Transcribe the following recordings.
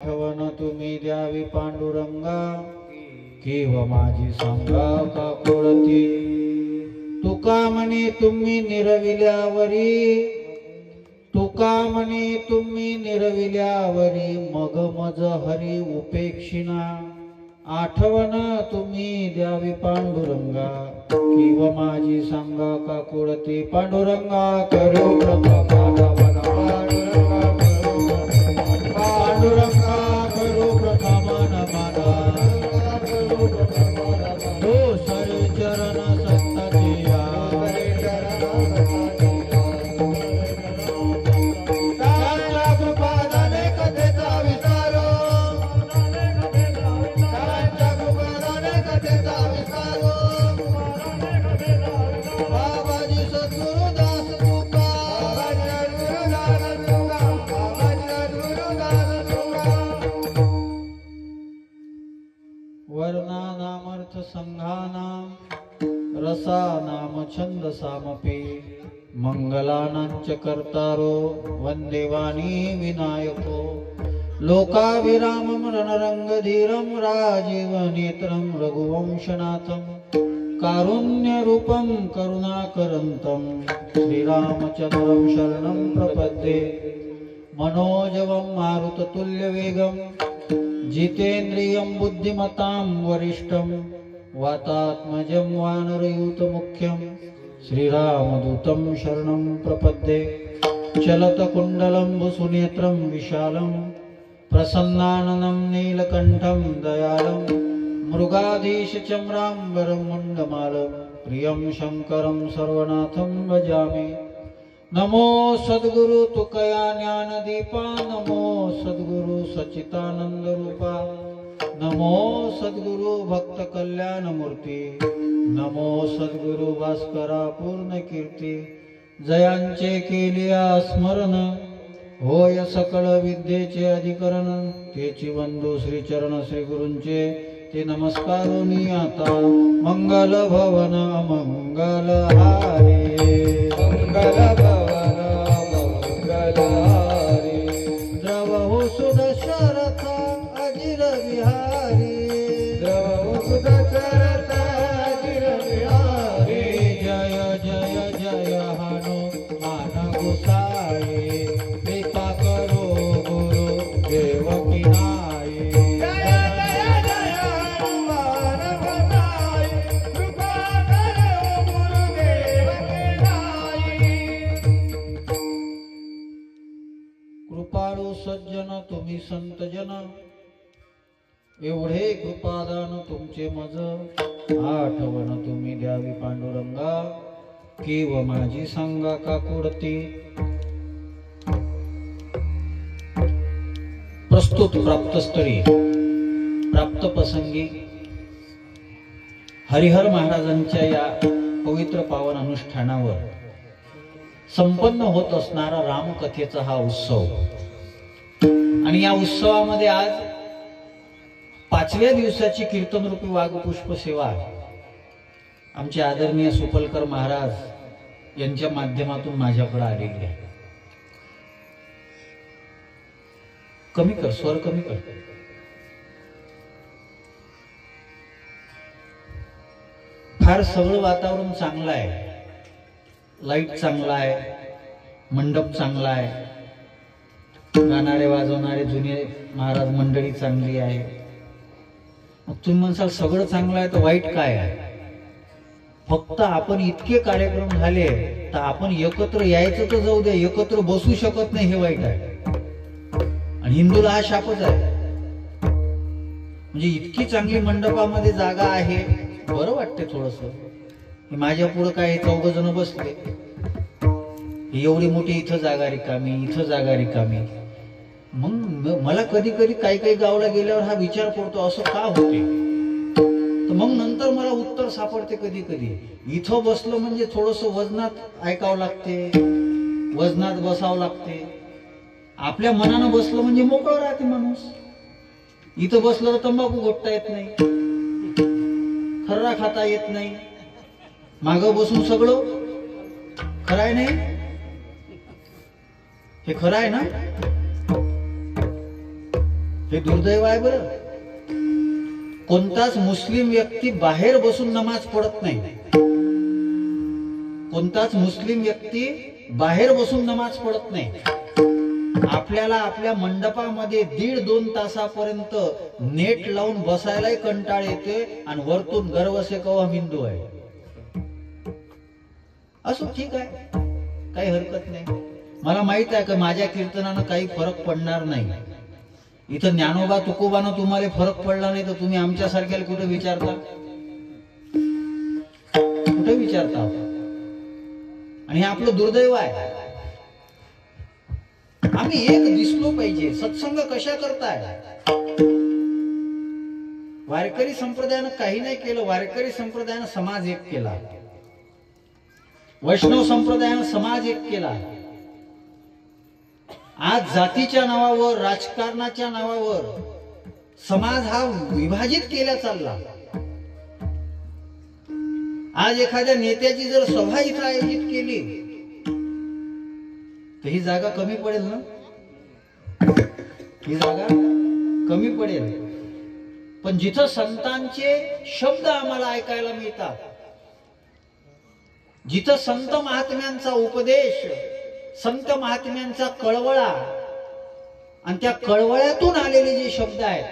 आठवण तुम्ही द्यावी पांडुरंगा, केव माझी सांगा का कोळती. तुका म्हणे तुम्ही निरविल्यावरी, तुका म्हणे तुम्ही निरविल्यावरी, मग मज हरी उपेक्षिना. आठवण तुम्ही द्यावी पांडुरंगा, केव माझी सांगा का कोळती. पांडुरंगा करो प्रथम पांडुरंगा करो प्रथम नमना. हो सारे चरण संताचे त्यांच्या कृपादाने कथेचा विस्तार, त्यांच्या कृपादाने कथेचा विस्तार. बाबाजी सद्गुरुदास तुका, वर्णानामर्थ संघानां रसानाम छंद सामपे. मंगलानांच कर्तारो वंदे वाणी विनायको. लोकाभिरामं रणरंगधीरं राजीव नेत्रं रघुवंशनाथं. कारुण्यरूपं करुणाकरन्तं श्रीरामचन्द्रं शरणं प्रपद्ये. मनोजवं मारुततुल्यवेगं जितेन्द्रियं बुद्धिमतां वरिष्ठं. वातात्मजं वानरयूथमुख्यं श्रीरामदूतं शरणं प्रपद्ये. चलतकुण्डलं सुनेत्रं विशालं प्रसन्नाननं नीलकण्ठं दयालं. मृगाधीशचम्राम्बरं मुण्डमालं प्रियं शङ्करं सर्वनाथं भजामि. नमो सद्गुरु तुकया ज्ञानदीपा, नमो सद्गुरु सच्चिदानंद रूपा. नमो सद्गुरु भक्त कल्याण मूर्ती, नमो सद्गुरु भास्करा पूर्ण कीर्ती. जयांचे केलिया स्मरण, होय सकळ विद्येचे अधिकरण. तेची वंदू श्री चरण श्री गुरूंचे, ते नमस्कारोनी आता. मंगल भवन मंगल हारी, मंगल भवन मंगल हारी. द्रवहु सुदशरथ अजिर विहारी, द्रवहु सुदशरथ अजिर विहारी. जय जय जय हनुमान गोसाई, कृपा करो गुरु देवकी नाई. कृपाळू सज्जन तुम्ही संत जन, एवढे कृपादान तुमचे मज. आठवण तुम्ही द्यावी पांडुरंगा, केव माझी सांगा का कोडती. प्रस्तुत प्राप्तस्थळी प्राप्त प्रसंगी हरिहर महाराजांच्या या पवित्र पावन अनुष्ठानावर संपन्न होत असणारा रामकथेचा हा उत्सव. आणि या उत्सवामध्ये आज 5व्या दिवसाची कीर्तनरूपी वाघपुष्प सेवा आमचे आदरणीय सुपलकर महाराज यांच्या माध्यमातून माझ्याकडे आलेली आहे. कमी कर, स्वर कमी कर. फार सगळं वातावरण चांगलं आहे, लाईट चांगला आहे, मंडप चांगला आहे, गाणारे वाजवणारे जुने महाराज मंडळी चांगली आहे. मग तुम्ही म्हणसाल सगळं चांगलं आहे तर वाईट काय आहे. फक्त आपण इतके कार्यक्रम झाले तर आपण एकत्र यायचं तर जाऊ दे, एकत्र बसू शकत नाही, हे वाईट आहे. आणि हिंदूला हा शापच आहे. म्हणजे इतकी चांगली मंडपामध्ये जागा आहे, बरं वाटते थोडस. माझ्या पुढे काय 14 जण बसले, एवढी मोठी इथं जागा रिकामी, इथं जागा रिकामी. मग मला कधी कधी काही गावाला गेल्यावर हा विचार पडतो, असं का होते. तर मग नंतर मला उत्तर सापडते कधी कधी, इथं बसलो म्हणजे थोडस वजनात ऐकावं लागते, वजनात बसावं लागते. आपल्या मनानं बसलं म्हणजे मोकळं राहते माणूस. इथं बसलं तर तंबाखू गोटता येत नाही, खर्रा खाता येत नाही, मागं बसून सगळं खरं आहे. नाही, हे खरं आहे ना? हे दुर्दैव आहे बरं. कोणताच मुस्लिम व्यक्ती बाहेर बसून नमाज पडत नाही. कोणताच मुस्लिम व्यक्ती बाहेर बसून नमाज पडत नाही. आपल्याला आपल्या मंडपामध्ये 1.5-2 तासापर्यंत नेट लावून बसायलाही कंटाळ येते आणि वरतून गर्व से कहो हम हिंदू आहे. असो, ठीक आहे, काही हरकत नाही. मला माहित आहे की माझ्या कीर्तनानं काही फरक पडणार नाही. इथं ज्ञानोबा तुकोबानं तुम्हाला फरक पडला नाही तर तुम्ही आमच्यासारख्याला कुठे विचारता? कुठे विचारता? आणि हे आपलं दुर्दैव आहे. आम्ही एक दिसलो पाहिजे. सत्संग कशा करताय? वारकरी संप्रदायानं काही नाही केलं. वारकरी संप्रदायानं समाज एक केला. वैष्णव संप्रदायानं समाज एक केला. आज जातीच्या नावावर, राजकारणाच्या नावावर समाज हा विभाजित केला चालला. आज एखाद्या नेत्याची जर सभा इथं आयोजित केली तर ही जागा कमी पडेल ना? ही जागा कमी पडेल. पण जिथं संतांचे शब्द आम्हाला ऐकायला मिळतात, जिथं संत महात्म्यांचा उपदेश, संत महात्म्यांचा कळवळा आणि त्या कळवळ्यातून आलेले जे शब्द आहेत,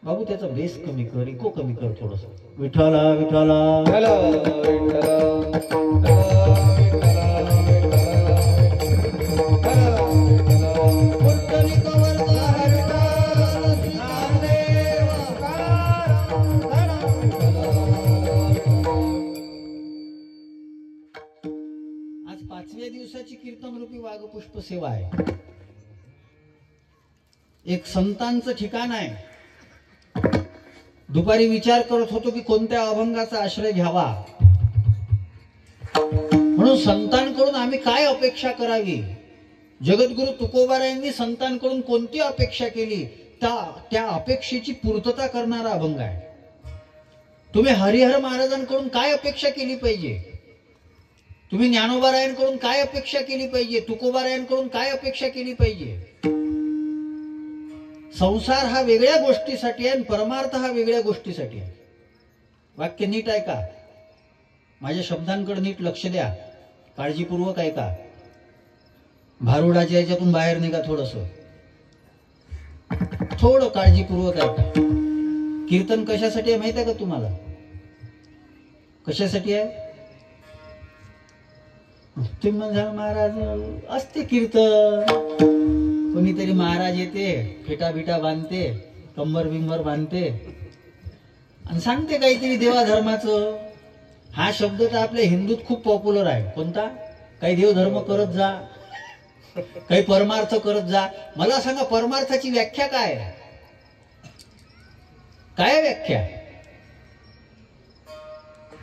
बाबू त्याचा बेस कमी कर, इको कमी कर थोडस. विठ्ठला विठ्ठला आज 5व्या दिवसाची कीर्तन रूपी वाघपुष्प सेवा आहे. एक संतांचं ठिकाण आहे. दुपारी विचार करत होतो की कोणत्या अभंगाचा आश्रय घ्यावा. म्हणून संतांकडून आम्ही काय अपेक्षा करावी? जगद्गुरु तुकोबारायांनी संतांकडून कोणती अपेक्षा केली, त्या अपेक्षेची पूर्तता करणारा अभंग आहे. तुम्ही हरिहर महाराजांकडून काय अपेक्षा केली पाहिजे? तुम्ही ज्ञानोबारायांकडून काय अपेक्षा केली पाहिजे? तुकोबारायांकडून काय अपेक्षा केली पाहिजे? संसार हा वेगळ्या गोष्टीसाठी आहे आणि परमार्थ हा वेगळ्या गोष्टीसाठी आहे. वाक्य नीट ऐका. माझ्या शब्दांकडे नीट लक्ष द्या. काळजीपूर्वक ऐका. भारुडाच्या याच्यातून बाहेर निघा. थोडं काळजीपूर्वक ऐका. कीर्तन कशासाठी आहे माहित आहे का तुम्हाला? कशासाठी आहे? तुम्ही म्हणाल महाराज असते कीर्तन, कोणीतरी महाराज येते, फेटा बिटा बांधते, कंबर बिंबर बांधते आणि सांगते काहीतरी देवाधर्माचं. हा शब्द तर आपल्या हिंदूत खूप पॉप्युलर आहे. कोणता? काही देवधर्म करत जा, काही परमार्थ करत जा. मला सांगा, परमार्थाची व्याख्या काय आहे? काय व्याख्या?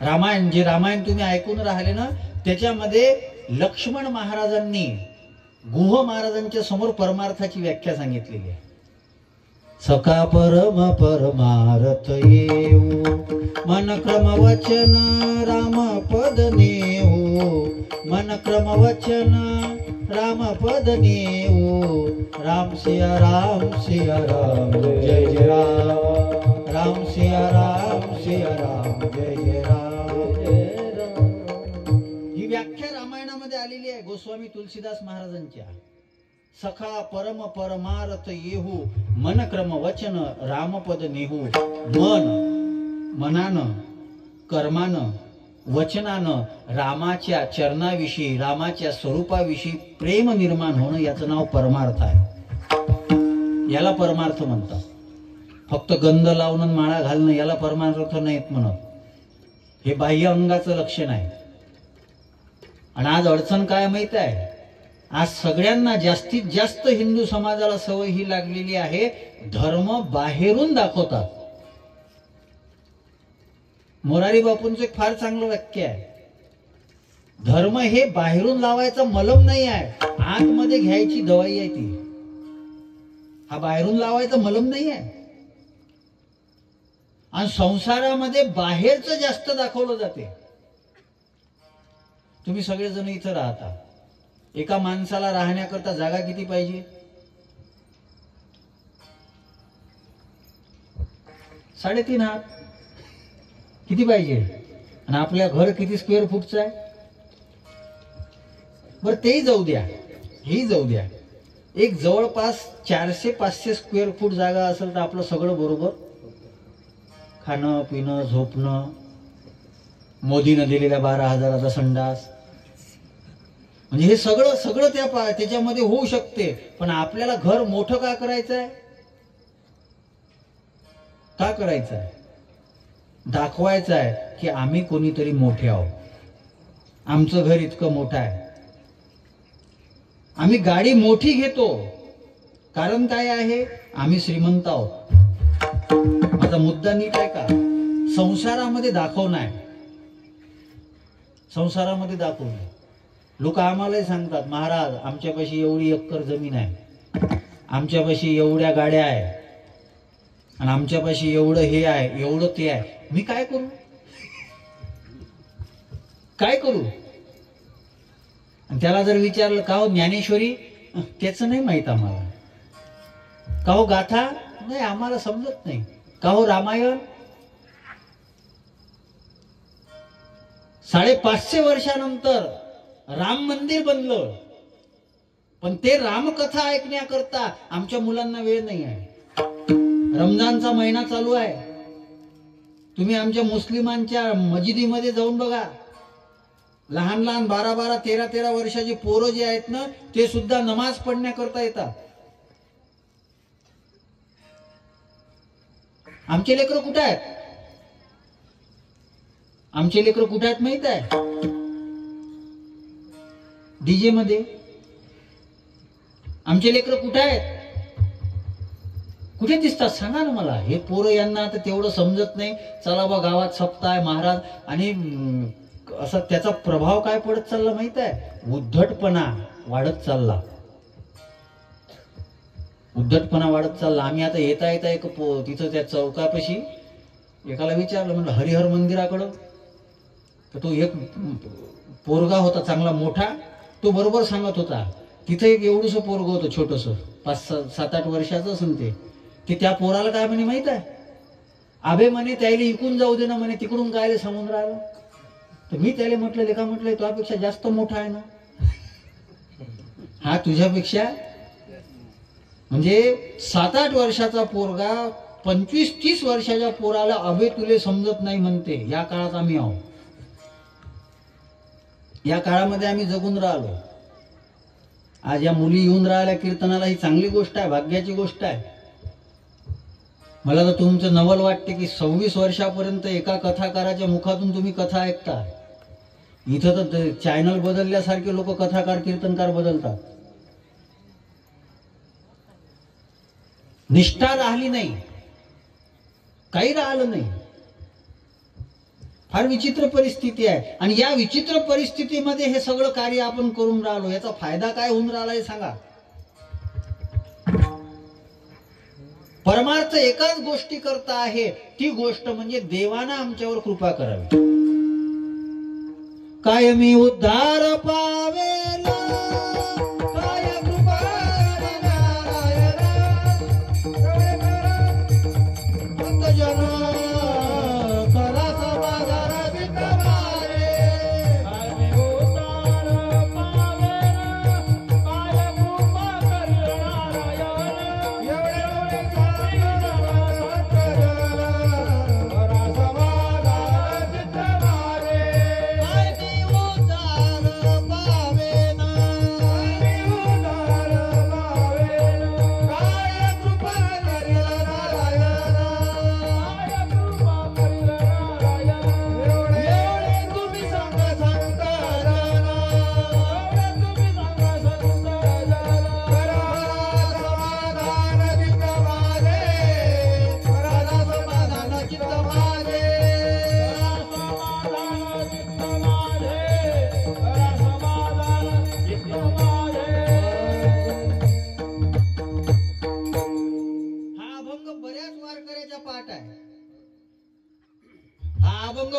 रामायण, जे रामायण तुम्ही ऐकून राहिले ना, त्याच्यामध्ये लक्ष्मण महाराजांनी गुह महाराजांच्या समोर परमार्थाची व्याख्या सांगितलेली आहे. सखा परम परमार्थ येऊ, मन क्रम वचन राम पद नेऊ. मन क्रम वचन राम पद नेऊ. राम सिया राम सिया राम जय जय राम. राम सिया राम जय जय राम. ही व्याख्या रामायणामध्ये आलेली आहे गोस्वामी तुलसीदास महाराजांच्या. सखा परम परमार्थ येहू, मन क्रम वचन रामपद नेहू. मन, मनानं, कर्मानं, वचनानं रामाच्या चरणाविषयी, रामाच्या स्वरूपाविषयी प्रेम निर्माण होणं, याचं नाव परमार्थ आहे. याला परमार्थ म्हणतात. फक्त गंध लावणं, माळा घालणं याला परमार्थ नाहीत म्हणत. हे बाह्य अंगाचं लक्षण आहे. आणि आज अडचण काय माहित आहे? आज सगळ्यांना, जास्तीत जास्त हिंदू समाजाला सवय ही लागलेली आहे, धर्म बाहेरून दाखवतात. मोरारी बापूंचं एक फार चांगलं वाक्य आहे, धर्म हे बाहेरून लावायचा मलम नाही आहे, आतमध्ये घ्यायची दवाई आहे ती. हा बाहेरून लावायचा मलम नाही आहे. आणि संसारामध्ये बाहेरचं जास्त दाखवलं जाते. तुम्ही सगळेजण इथं राहता. एका माणसाला राहण्याकरता जागा किती पाहिजे? 3.5 हात किती पाहिजे? आणि आपल्या घर किती स्क्वेअर फूटचं आहे? बरं तेही जाऊ द्या, हेही जाऊ द्या. एक जवळपास 400-500 स्क्वेअर फूट जागा असेल तर आपलं सगळं बरोबर, खाणं पिणं झोपणं, मोदीनं दिलेल्या 12,000चा संडास, म्हणजे हे सगळं सगळं त्याच्यामध्ये होऊ शकते. पण आपल्याला घर मोठं का करायचं आहे? का करायचं आहे? दाखवायचं आहे की आम्ही कोणीतरी मोठे आहोत, आमचं घर इतकं मोठं आहे. आम्ही गाडी मोठी घेतो कारण काय आहे? आम्ही श्रीमंत आहोत. माझा मुद्दा नीट आहे का? संसारामध्ये दाखवणं आहे, संसारामध्ये दाखवणं. लोक आम्हालाही सांगतात, महाराज आमच्यापाशी एवढी एकर जमीन आहे, आमच्यापाशी एवढ्या गाड्या आहे, आणि आमच्यापाशी एवढं हे आहे, एवढं ते आहे. मी काय करू? काय करू? आणि त्याला जर विचारलं का हो ज्ञानेश्वरी, त्याचं नाही माहित आम्हाला. का हो गाथा, नाही आम्हाला समजत नाही. का हो रामायण, 550 वर्षानंतर राम मंदिर बनलं, पण ते रामकथा ऐकण्याकरता आमच्या मुलांना वेळ नाही आहे. रमजानचा महिना चालू आहे, तुम्ही आमच्या मुस्लिमांच्या मस्जिदीमध्ये जाऊन बघा, लहान लहान 12-12, 13-13 वर्षाचे पोरं जे आहेत ना, ते सुद्धा नमाज पढण्याकरता येतात. आमचे लेकरं कुठे आहेत? आमचे लेकरं कुठे आहेत माहित आहे? डीजे मध्ये. आमचे लेकरं कुठे आहेत? कुठे दिसतात सांगा ना मला. हे पोरं यांना आता तेवढं समजत नाही. चला बा गावात सप्ताह आहे महाराज, आणि असं त्याचा प्रभाव काय पडत चालला माहित आहे? उद्धटपणा वाढत चालला, उद्धटपणा वाढत चालला. आम्ही आता येता येता एक तिथं त्या चौकापाशी एकाला विचारलं, म्हणलं हरिहर मंदिराकडं, तर तो एक पोरगा होता चांगला मोठा, तो बरोबर सांगत होता. तिथं एक एवढंसं पोरग होतं छोटस, 5-7-8 वर्षाचं असेल ते त्या पोराला काय म्हणे माहित आहे? आबे म्हणे त्याला इकून जाऊ दे ना म्हणे, तिकडून काय सांगून राहिलं. तर मी त्याला म्हटलं, लेखा म्हटलं तुझ्यापेक्षा जास्त मोठा आहे ना हा, तुझ्यापेक्षा. म्हणजे 7-8 वर्षाचा पोरगा 25-30 वर्षाच्या पोराला अबे तुले समजत नाही म्हणते. या काळात आम्ही आहोत, या काळामध्ये आम्ही जगून राहिलो. आज या मुली येऊन राहिल्या कीर्तनाला, ही चांगली गोष्ट आहे, भाग्याची गोष्ट आहे. मला तर तुमचं नवल वाटते की 26 वर्षापर्यंत एका कथाकाराच्या मुखातून तुम्ही कथा ऐकता. इथं तर चॅनल बदलल्यासारखे लोक कथाकार कीर्तनकार बदलतात. निष्ठा राहिली नाही, काही राहिलं नाही. फार विचित्र परिस्थिती आहे. आणि या विचित्र परिस्थितीमध्ये हे सगळं कार्य आपण करून राहिलो, याचा फायदा काय होऊन राहिला हे सांगा. परमार्थ एकाच गोष्टी करता आहे, ती गोष्ट म्हणजे देवानं आमच्यावर कृपा करावी. कायमी उद्धार पावेला, काय कृपा भक्तजन करा समाधान विठ्ठलारे. कायमी उद्धार पावेला, काय कृपा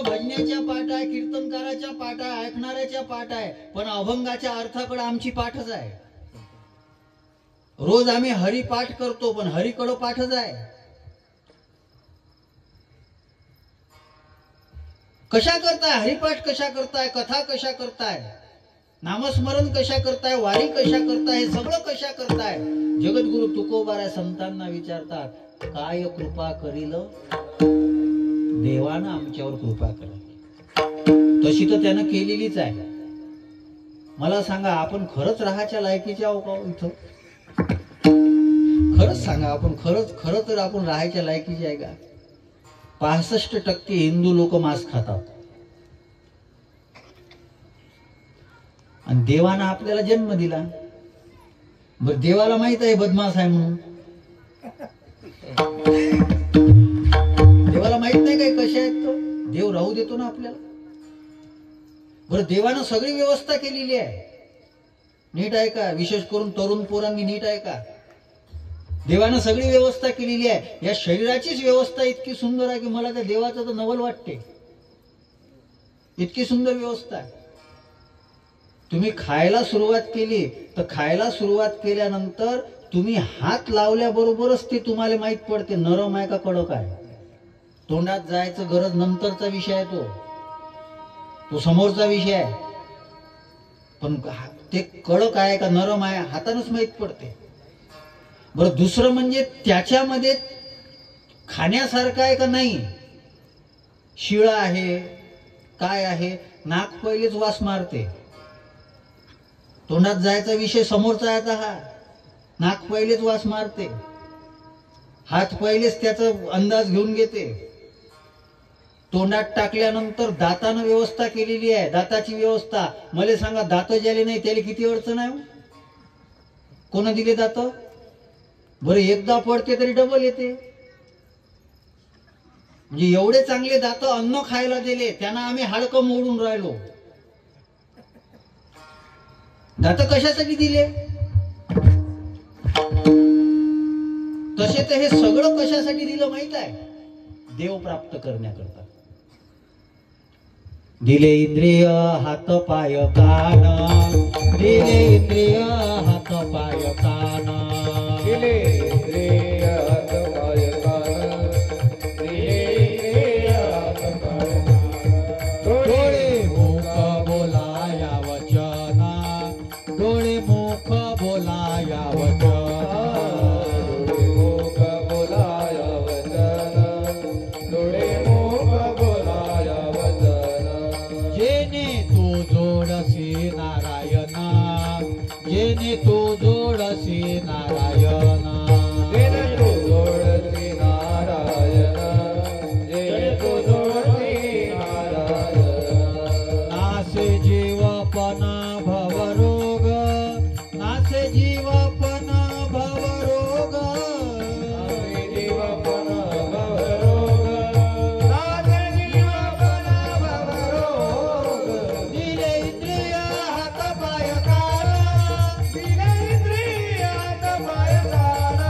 भजण्याच्या पाठ आहे, कीर्तनकाराच्या पाठ आहे, ऐकणाऱ्याच्या पाठ आहे. पण अभंगाच्या अर्थाकडे आमची पाठच आहे. रोज आम्ही हरिपाठ करतो, पण हरिकडं पाठच आहे. कशा करताय, हरिपाठ कशा करताय, कथा कशा करताय, नामस्मरण कशा करताय, वारी कशा करताय, हे सगळं कशा करताय. जगद्गुरु तुकोबारा संतांना विचारतात, काय कृपा करील देवानं आमच्यावर कृपा करा. तशी तर त्यानं केलेलीच आहे. मला सांगा, आपण खरंच राहायच्या लायकीचे आहो का इथं? खरंच सांगा, आपण खरं तर आपण राहायच्या लायकीचे आहे का? 65% हिंदू लोक मांस खातात आणि देवानं आपल्याला जन्म दिला. बरं, देवाला माहित आहे बदमाश आहे म्हणून? देवाला माहित नाही काय कसे आहेत तो? देव राहू देतो ना आपल्याला. बरं, देवानं सगळी व्यवस्था केलेली आहे. नीट आहे का? विशेष करून तरुण पोरांनी नीट आहे का? देवानं सगळी व्यवस्था केलेली आहे. या शरीराचीच व्यवस्था इतकी सुंदर आहे की मला त्या देवाचं तर नवल वाटते. इतकी सुंदर व्यवस्था आहे. तुम्ही खायला सुरुवात केली तर खायला सुरुवात केल्यानंतर तुम्ही हात लावल्याबरोबरच ते तुम्हाला माहित पडते नरम आहे का कडक आहे. तोंडात जायचं गरज नंतरचा विषय आहे, तो समोरचा विषय आहे. पण ते कडक आहे का नरम आहे हातानच माहित पडते. बरं, दुसरं म्हणजे त्याच्यामध्ये खाण्यासारखं आहे का नाही, शिळा आहे काय आहे. नाक पहिलेच वास मारते. तोंडात जायचा विषय समोरचा आहे, हा नाक पहिलेच वास मारते. हात पहिलेच त्याचा अंदाज घेऊन घेते. तोंडात टाकल्यानंतर दातानं व्यवस्था केलेली आहे, दाताची व्यवस्था. मला सांगा, दात ज्याले नाही त्याला किती अडचण आहे? कोण दिले दात? बरं, एकदा पडते तरी डबल येते. म्हणजे एवढे चांगले दात अन्न खायला दिले, त्यांना आम्ही हाडकं मोडून राहिलो. दात कशासाठी दिले? तसे तर हे सगळं कशासाठी दिलं माहित आहे? देव प्राप्त करण्याकरता. दिले इंद्रिय हात पाय कान, दिले इंद्रिय हात पाय कान, दिले इंद्रिय हात पाय कान, दिले इंद्रिय हात पाय कान. डोळे मुख बोलाया वचन, डोळे मुख बोलाया वचन, डोळे मुख बोलाया वचन, डोळे मुख बोलाया वचन. जेने तू जोडसी नारायण, जेने तू जोडसी नारायण, जेने तू जोडसी नारायण, जेने तू जोडसी नारायण. नासे जीवपण भवरोग, नासे जीवपण भवरोग, नासे जीवपण भवरोग, नासे जीवपण भवरोग. दिले इंद्रिय हात पाय कान, दिले इंद्रिय हात पाय कान,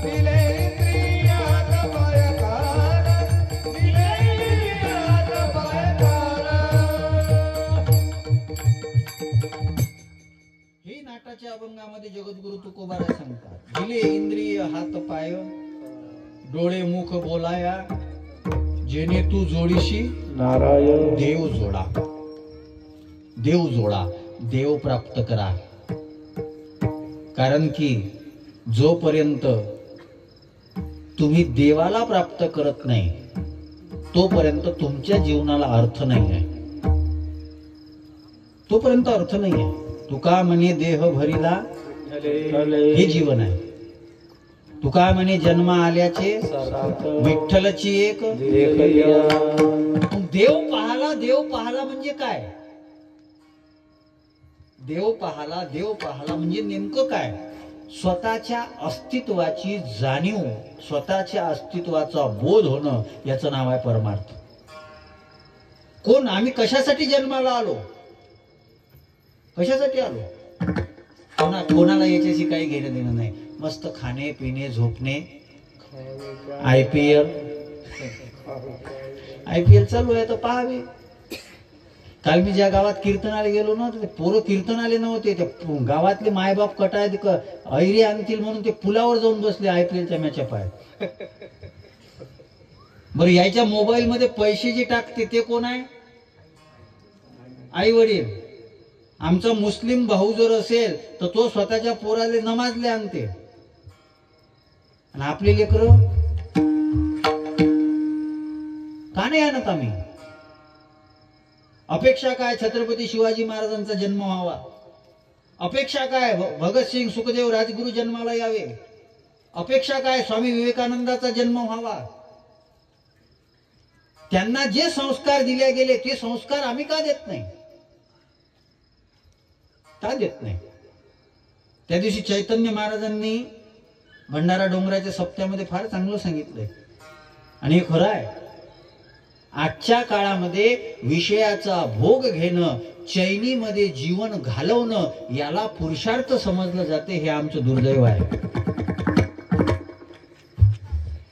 दिले इंद्रिय हात पाय कान, दिले इंद्रिय हात पाय कान. ही नाटाच्या अभंगामध्ये जगद्गुरु तुकोबारा सांगतात, दिले इंद्रिय हात पाय, डोळे मुख बोलाया, जेने तू जोडीशी नारायण. देव जोडा, देव जोडा, देव प्राप्त करा. कारण की जोपर्यंत तुम्ही देवाला प्राप्त करत नाही तोपर्यंत तुमच्या जीवनाला अर्थ नाही आहे. तोपर्यंत अर्थ नाही आहे. तुका म्हणे देह भरिला हे जीवन आहे. तुका म्हणे जन्म आल्याचे विठ्ठलची एक. देव पाहाला, देव पाहाला म्हणजे काय? देव पाहाला, देव पाहाला म्हणजे नेमकं काय? स्वतःच्या अस्तित्वाची जाणीव, स्वतःच्या अस्तित्वाचा बोध होणं, याचं नाव आहे परमार्थ. कोण आम्ही, कशासाठी जन्माला आलो, कशासाठी आलो? कोणाला याच्याशी काही घेणं देणं नाही. मस्त खाणे पिणे झोपणे, IPL चालू आहे तर पाहावे. काल मी ज्या गावात कीर्तनाला गेलो ना, ते पोरं कीर्तनाले नव्हते, ते गावातले मायबाप कटाय ऐरी आणतील म्हणून ते पुलावर जाऊन बसले IPLच्या मॅचा पाय. बरं, याच्या मोबाईल मध्ये पैसे जे टाकते ते कोण आहे? आई वडील. आमचा मुस्लिम भाऊ जर असेल तर तो स्वतःच्या पोराले नमाजले आणते, आणि आपली लेकरं का नाही आणत आम्ही? अपेक्षा काय? छत्रपती शिवाजी महाराजांचा जन्म व्हावा. अपेक्षा काय? भगतसिंग सुखदेव राजगुरू जन्माला यावे. अपेक्षा काय? स्वामी विवेकानंदाचा जन्म व्हावा. त्यांना जे संस्कार दिले गेले ते संस्कार आम्ही का देत नाही? का देत नाही? त्या दिवशी चैतन्य महाराजांनी भंडारा डोंगराच्या सप्त्यामध्ये फार चांगलं सांगितलंय, आणि हे खरं आहे. आजच्या काळामध्ये विषयाचा भोग घेणं, चैनीमध्ये जीवन घालवणं याला पुरुषार्थ समजलं जाते. हे आमचं दुर्दैव आहे.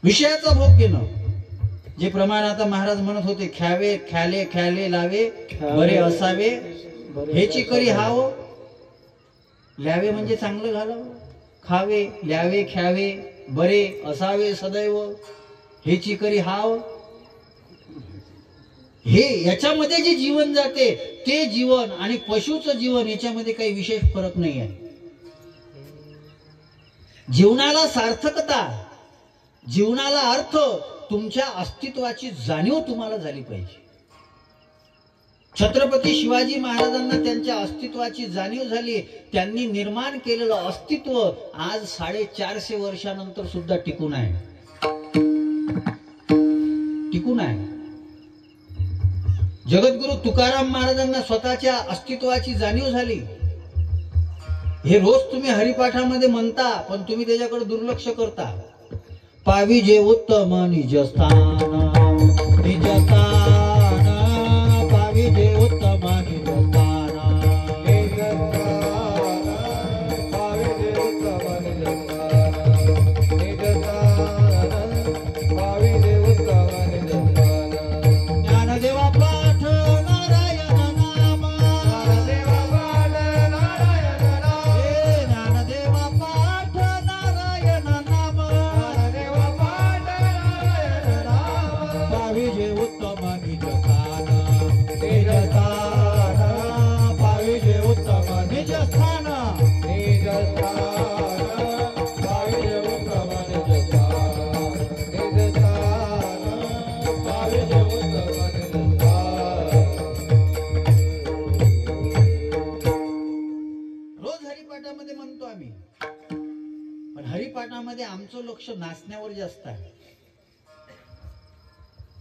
विषयाचा भोग घेणं, जे प्रमाण आता महाराज म्हणत होते, ख्यावे ख्याले ख्याले लावे बरे असावे हेची करी हाव. ल्यावे म्हणजे चांगलं घालावं, खावे ल्यावे ख्यावे बरे असावे सदैव हेची करी हाव. हे याच्यामध्ये जे जीवन जाते ते जीवन आणि पशुचं जीवन याच्यामध्ये काही विशेष फरक नाही आहे. जीवनाला सार्थकता, जीवनाला अर्थ, तुमच्या अस्तित्वाची जाणीव तुम्हाला झाली पाहिजे. छत्रपती शिवाजी महाराजांना त्यांच्या अस्तित्वाची जाणीव झाली. त्यांनी निर्माण केलेलं अस्तित्व आज 450 वर्षानंतर सुद्धा टिकून आहे. टिकून आहे. जगद्गुरु तुकाराम महाराजांना स्वतःच्या अस्तित्वाची जाणीव झाली. हे रोज तुम्ही हरिपाठामध्ये म्हणता, पण तुम्ही त्याच्याकडे दुर्लक्ष करता. पाविजे उत्तम निजस्थान, निजस्थान पाविजे उत्तम निजस्थान, पाविजे उत्तम निजस्थान, पाविजे उत्तम निजस्थान. ज्ञानदेवा पाठ नारायण नाम, ज्ञानदेवा पाठ नारायण नाम, ज्ञानदेवा पाठ नारायण नाम, ज्ञानदेवा पाठ नारायण नाम. पाविजे उत्तम निजस्थान, निजस्थान पाविजे उत्तम निजस्थान, निजस्थान पाविजे उत्तम निजस्थान, निजस्थान पाविजे उत्तम निजस्थान. रोज हरिपाठामध्ये म्हणतो आम्ही, पण हरिपाठामध्ये आमचं लक्ष नाचण्यावर जास्त आहे.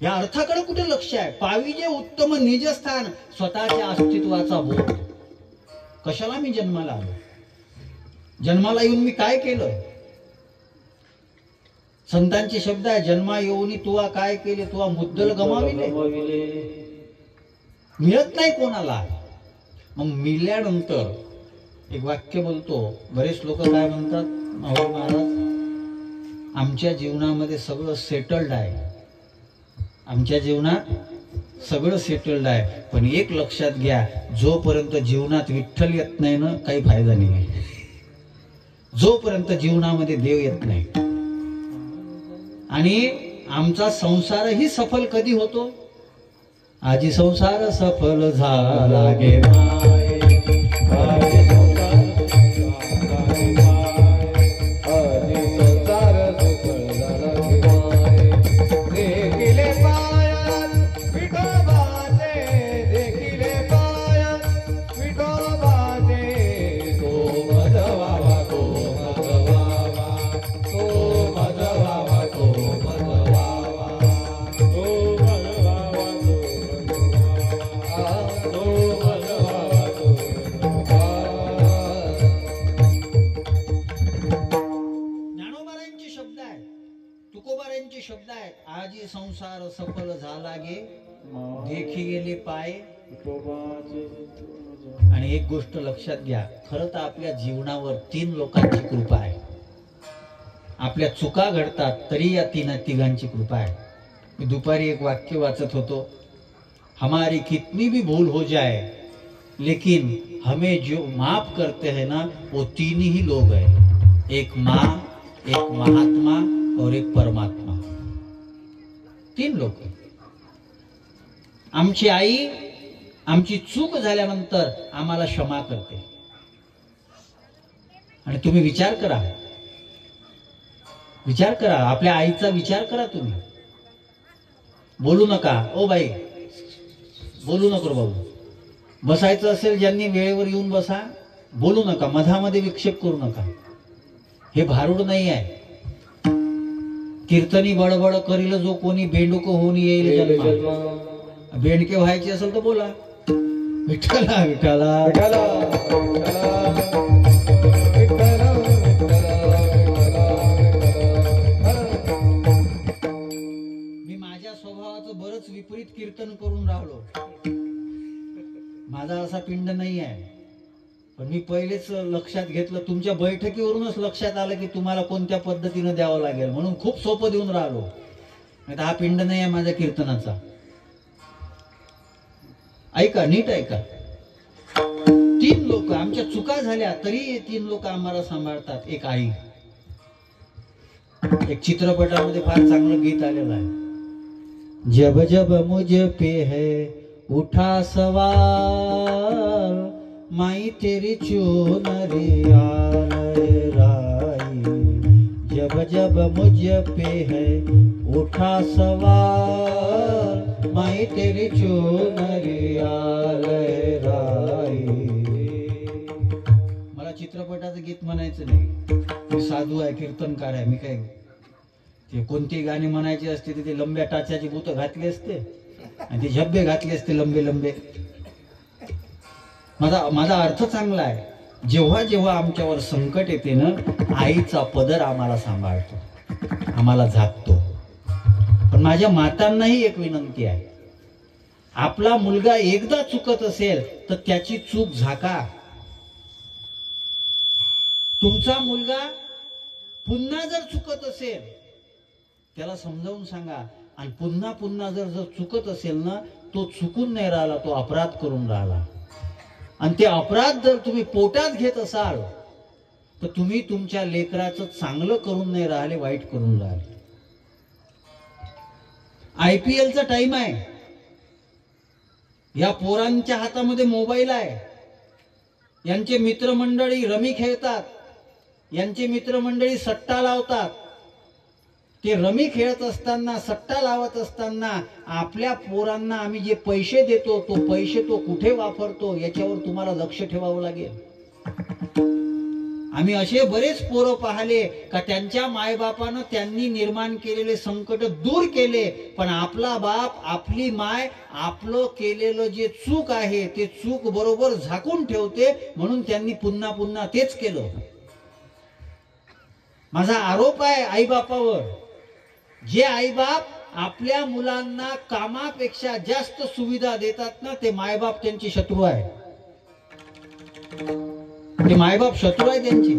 या अर्थाकडे कुठे लक्ष आहे? पाविजे उत्तम निजस्थान, स्वतःच्या अस्तित्वाचा बोध. कशाला मी जन्माला आलो? जन्माला येऊन मी काय केलं? संतांचे शब्द आहे, जन्मा येऊन तुवा काय केले, तुवा मुद्दल गमाविले. मिळत नाही कोणाला. मग मिळाल्यानंतर एक वाक्य बोलतो. बरेच लोक काय म्हणतात, अहो महाराज आमच्या जीवनामध्ये सगळं सेटल्ड आहे, आमच्या जीवनात सगळं सेटल्ड आहे, पण एक लक्षात घ्या, जोपर्यंत जीवनात विठ्ठल येत नाही ना काही फायदा नाही. जोपर्यंत जीवनामध्ये देव येत नाही. आणि आमचा संसारही सफल कधी होतो? आजी संसार सफल झाला गे माय, आजी संसार सफल झाला गे माय. देखिले पायात विठोबाचे, देखिले पायात विठोबाचे. तो मधवावा, तो मधवावा, तो मधवावा, तो मधवावा, तो मधवावा, तो मधवावा, तो ज्ञानोबारायांचे शब्द आहेत, तुकोबारायांचे शब्द आहेत. आजी संसार सफल झाला गे, देखी गेले पाय. आणि एक गोष्ट लक्षात घ्या, खरं तर आपल्या जीवनावर 3 लोकांची कृपा आहे. आपल्या चुका घडतात तरी या तिघांची कृपा आहे. मी दुपारी एक वाक्य वाचत होतो, हमारी कितनी भी भूल हो जाए लेकिन हमें जो माफ करते हैं ना वो 3 ही लोग हैं, एक माँ, एक महात्मा और एक परमात्मा. 3 लोक. आमची आई आमची चूक झाल्यानंतर आम्हाला क्षमा करते. आणि तुम्ही विचार करा, आपल्या आईचा विचार करा. तुम्ही बोलू नका, ओ बाई बोलू नको भाऊ. बसायचं असेल ज्यांनी वेळेवर येऊन बसा, बोलू नका, मधामध्ये विक्षेप करू नका. हे भारूड नाही आहे. कीर्तनी बडबड करील जो कोणी बेंडूक होऊन येईल जन्मा. बेंडके व्हायचे असेल तर बोला विठ्ठला विठ्ठला विठ्ठला. मी माझ्या स्वभावाचं बरंच विपरीत कीर्तन करून राहिलो. माझा असा पिंड नाही आहे. पण मी पहिलेच लक्षात घेतलं, तुमच्या बैठकीवरूनच लक्षात आलं की तुम्हाला कोणत्या पद्धतीने द्यावं लागेल, म्हणून खूप सोपं देऊन राहिलो. नाही हा पिंड नाही आहे माझ्या कीर्तनाचा. ऐका, नीट ऐका. 3 लोक, आमच्या चुका झाल्या तरी 3 लोक आम्हाला सांभाळतात. एक आई. एक चित्रपटामध्ये फार चांगलं गीत आलेलं आहे. जब जब मुझ पे है उठा सवाल, माई तेरी चुनरिया लहराई. जब जब मुझ पे है उठा सवाल, माई तेरी चुनरिया लहराई. मला चित्रपटाचं गीत म्हणायचं नाही. मी साधू आहे, कीर्तनकार आहे. मी काय ते कोणती गाणी म्हणायची असते ते लंब्या टाच्याची भूत घातली असते आणि ते झब्बे घातले असते लंबे लंबे. माझा अर्थ चांगला आहे. जेव्हा जेव्हा आमच्यावर संकट येते ना, आईचा पदर आम्हाला सांभाळतो, आम्हाला झाकतो. पण माझ्या मातांनाही एक विनंती आहे, आपला मुलगा एकदा चुकत असेल तर त्याची चूक झाका. तुमचा मुलगा पुन्हा जर चुकत असेल त्याला समजावून सांगा. आणि पुन्हा पुन्हा जर चुकत असेल ना, तो चुकून नाही राहिला, तो अपराध करून राहिला. आणि ते अपराध जर तुम्ही पोटात घेत असाल तर तुम्ही तुमच्या लेकराचं चांगलं करून नाही राहिले, वाईट करून राहिले. IPLचा टाइम आहे. या पोरांच्या हातामध्ये मोबाईल आहे. यांचे मित्रमंडळी रमी खेळतात, यांचे मित्रमंडळी सट्टा लावतात. ते रमी खेळत असताना, सट्टा लावत असताना आपल्या पोरांना आम्ही जे पैसे देतो, तो पैसे तो कुठे वापरतो याच्यावर तुम्हाला लक्ष ठेवावं लागेल. आम्ही असे बरेच पोरं पाहिले का त्यांच्या मायबापानं त्यांनी निर्माण केलेले संकट दूर केले, पण आपला बाप, आपली माय आपलं केलेलं जे चूक आहे ते चूक बरोबर झाकून ठेवते, म्हणून त्यांनी पुन्हा पुन्हा तेच केलं. माझा आरोप आहे आईबापावर. जे आईबाप आपल्या मुलांना कामापेक्षा जास्त सुविधा देतात ना, ते मायबाप त्यांचे शत्रू आहे. ते मायबाप शत्रू आहे त्यांची.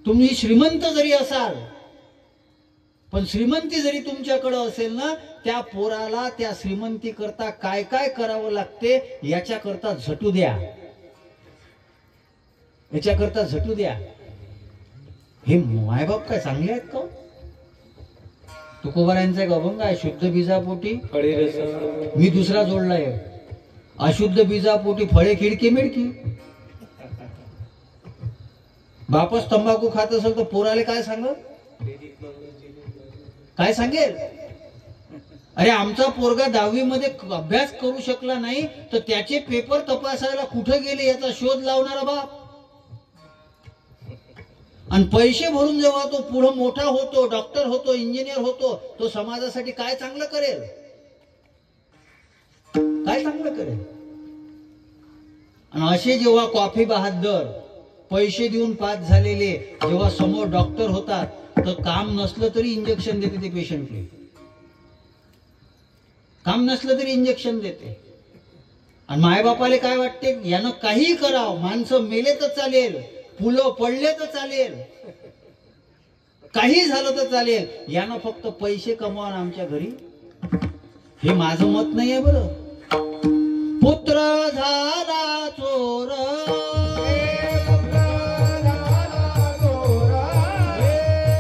तुम्ही श्रीमंत जरी असाल, पण श्रीमंती जरी तुमच्याकडे असेल ना, त्या पोराला त्या श्रीमंती करता काय काय करावं लागते याच्याकरता झटू द्या, याच्याकरता झटू द्या. हे मायबाप काय चांगले आहेत का? तुकोबारायांचा एक अभंग आहे, शुद्ध बीजापोटी मी दुसरा जोडलाय, अशुद्ध बीजापोटी फळे खिडकी मिडकी. बापच तंबाखू खात असेल तर पोराले काय सांगेल? काय सांगेल? अरे आमचा पोरगा 10वी मध्ये अभ्यास करू शकला नाही तर त्याचे पेपर तपासायला कुठे गेले याचा शोध लावणारा बाप. आणि पैसे भरून जेव्हा तो पुढे मोठा होतो, डॉक्टर होतो, इंजिनियर होतो, तो समाजासाठी काय चांगलं करेल? काय चांगलं करेल? आणि असे जेव्हा कॉफी बहादर पैसे देऊन पास झालेले जेव्हा समोर डॉक्टर होतात, तर काम नसलं तरी इंजेक्शन देते ते पेशंटले. काम नसलं तरी इंजेक्शन देते. आणि मायबापाले काय वाटते, यानं काही करावं, माणसं मेले तर चालेल, फुलं पडले तर चालेल, काही झालं तर चालेल, यानं फक्त पैसे कमवा आमच्या घरी. हे माझं मत नाही आहे बरं. पुत्र झाला चोर,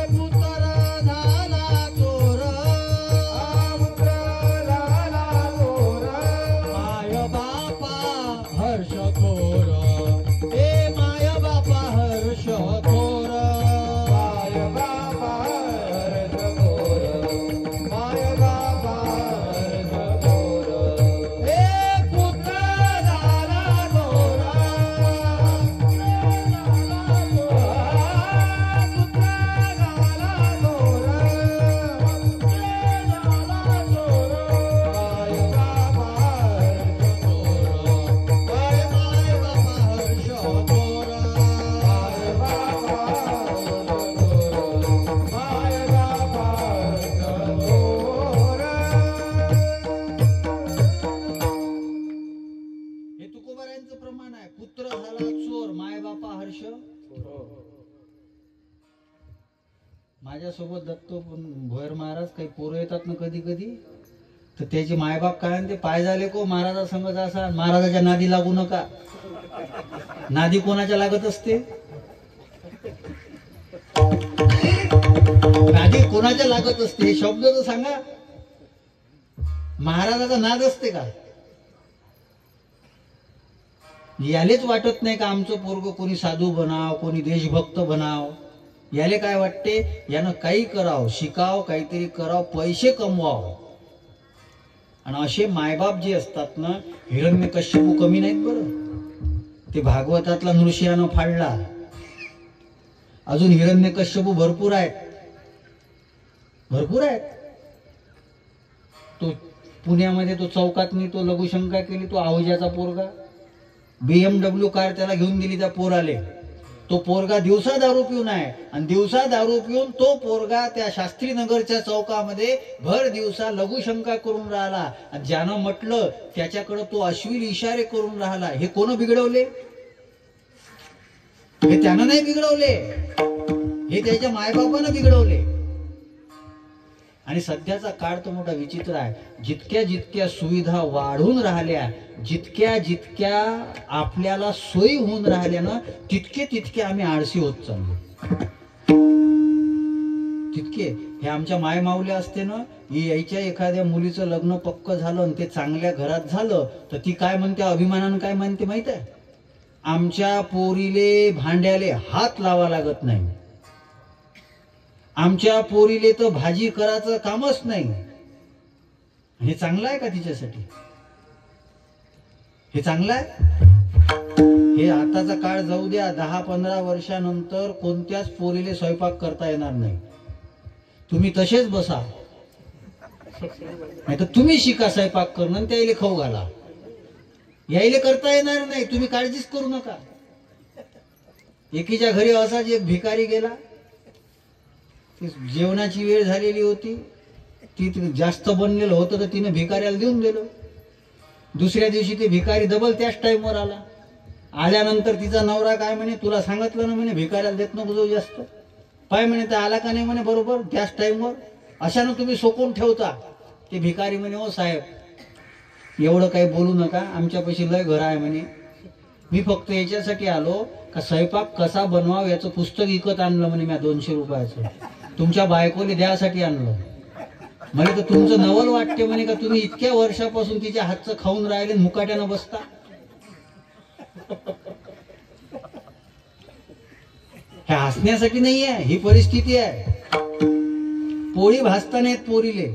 पुत्र झाला चोर, माझ्यासोबत दत्त भोयर महाराज काही पोरं येतात ना कधी कधी, तर त्याचे मायबाप काय म्हणते, पाय झाले को महाराजा संगत असा, महाराजाच्या नादी लागू नका. नादी कोणाच्या लागत असते? नादी कोणाच्या लागत असते हे शब्द तर सांगा. महाराजाचा नाद असते का? यालेच वाटत नाही का आमचं पोरग कोणी साधू बनाव, कोणी देशभक्त बनाव. याले काय वाटते, यानं काही कराव, शिकाव, काहीतरी कराव, पैसे कमवाव. आणि असे मायबाप जे असतात ना, हिरण्यकश्यपू कमी नाहीत बरं. ते भागवतातला नृसिंहानं फाडला. अजून हिरण्यकश्यपू भरपूर आहेत, भरपूर आहेत. तो पुण्यामध्ये तो चौकातनी तो लघुशंका केली, तो आहुजाचा पोरगा, BMW कार त्याला घेऊन दिली त्या पोराले. तो पोरगा दिवसा दारू पिऊन आहे, आणि दिवसा दारू पिऊन तो पोरगा त्या शास्त्रीनगरच्या चौकामध्ये भर दिवसा लघुशंका करून राहिला. आणि ज्यानं म्हटलं त्याच्याकडे तो अश्लील इशारे करून राहिला. हे कोण बिघडवले? हे त्यानं नाही बिघडवले, हे त्याच्या मायबापानं बिघडवले. आणि सध्याचा काळ तो मोठा विचित्र आहे. जितक्या जितक्या सुविधा वाढून राहिल्या, जितक्या जितक्या आपल्याला सोयी होऊन राहिल्या ना, तितके तितके आम्ही आळशी होत चाललो. तितके हे आमच्या माय माऊल्या असते ना, यायच्या एखाद्या मुलीचं लग्न पक्क झालं आणि ते चांगल्या घरात झालं, तर ती काय म्हणते, अभिमानानं काय म्हणते माहित आहे, आमच्या पोरीले भांड्याले हात लावा लागत नाही, आमच्या पोरीले तर भाजी करायचं कामच नाही. हे चांगलं आहे का तिच्यासाठी? हे चांगलं आहे? हे आताचा काळ जाऊ द्या, 10-15 वर्षानंतर कोणत्याच पोरीले स्वयंपाक करता येणार नाही. तुम्ही तसेच बसा, नाही तर तुम्ही शिका स्वयंपाक करणं, त्याला खाऊ घाला. यायले करता येणार नाही, तुम्ही काळजीच करू नका. एकीच्या घरी असाच एक भिकारी गेला. जेवणाची वेळ झालेली होती, ती जास्त बनलेलं होतं तर तिने भिकाऱ्याला देऊन दिलं. दुसऱ्या दिवशी ते भिकारी डबल त्याच टाइमवर आला. आल्यानंतर तिचा नवरा काय म्हणे, तुला सांगितलं ना म्हणे भिकाऱ्याला देत नको जाऊ जास्त. पाय म्हणे ते आला का नाही म्हणे बरोबर त्याच टाइमवर. अशानं तुम्ही सोकून ठेवता. ते भिकारी म्हणे, हो साहेब एवढं काही बोलू नका, आमच्यापाशी लय घर आहे म्हणे. मी फक्त याच्यासाठी आलो का स्वयंपाक कसा बनवाव याचं पुस्तक विकत आणलं म्हणे मी 200 रुपयाचं. तुमच्या बायकोले द्यासाठी आणलं. म्हणजे तर तुमचं नवल वाटते म्हणे का तुम्ही इतक्या वर्षापासून तिच्या हातचं खाऊन राहिले, मुकाट्यानं बसता. हे हसण्यासाठी नाही आहे, ही परिस्थिती आहे. पोळी भाजता नाहीत पोरीले.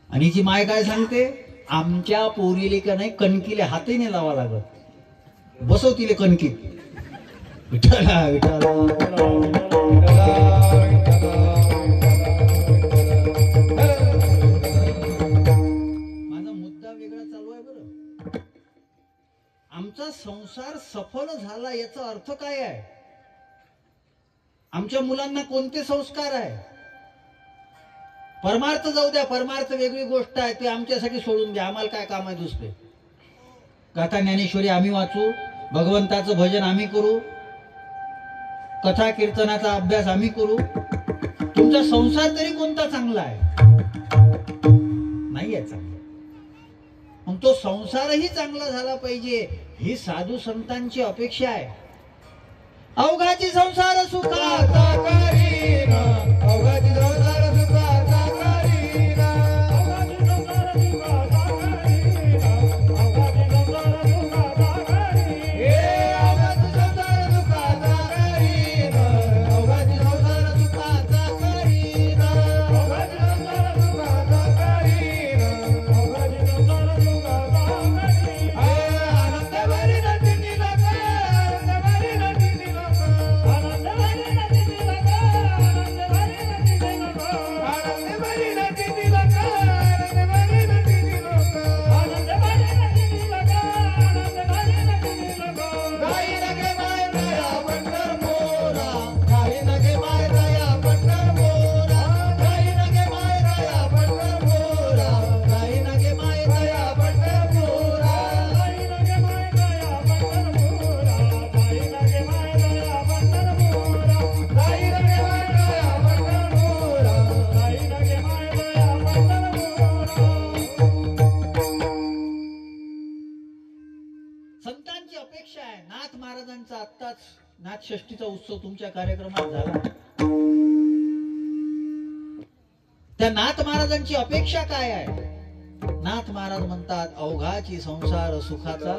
आणि ती माय काय सांगते, आमच्या पोरीले का नाही कणकीले हातही नाही लावा लागत, बसवतीले कणकीत. विठ्ठला विठ्ठला माझा मुद्दा वेगळा चालू आहे बरं. आमचा संसार सफल झाला याचा अर्थ काय आहे? आमच्या मुलांना कोणते संस्कार आहे? परमार्थ जाऊ द्या, परमार्थ वेगळी गोष्ट आहे, ते आमच्यासाठी सोडून द्या. आम्हाला काय काम आहे दुसरे? गाथा ज्ञानेश्वरी आम्ही वाचू, भगवंताचं भजन आम्ही करू, कथा कीर्तनाचा अभ्यास आम्ही करू. तुमचा संसार तरी कोणता चांगला आहे? नाही आहे चांगला. मग तो संसारही चांगला झाला पाहिजे, ही साधू संतांची अपेक्षा आहे. अवघाची संसार सुखाचा करीन, अवघाची संसार सुखाचा करीन, अवघाची संसार सुखाचा करीन, अवघाची संसार सुखाचा करीन, हे अवघाची संसार सुखाचा करीन, अवघाची संसार सुखाचा करीन, अवघाची संसार सुखाचा करीन, अवघाची संसार सुखाचा करीन. आनंद भरी नदीनी लगा, आनंद भरी नदीनी लगा, आनंद भरी नदीनी लगा, आनंद महाराजांचा आत्ताच नाथषष्ठीचा उत्सव तुमच्या कार्यक्रमात झाला. त्या नाथ महाराजांची अपेक्षा काय आहे? नाथ महाराज म्हणतात, अवघाची संसार सुखाचा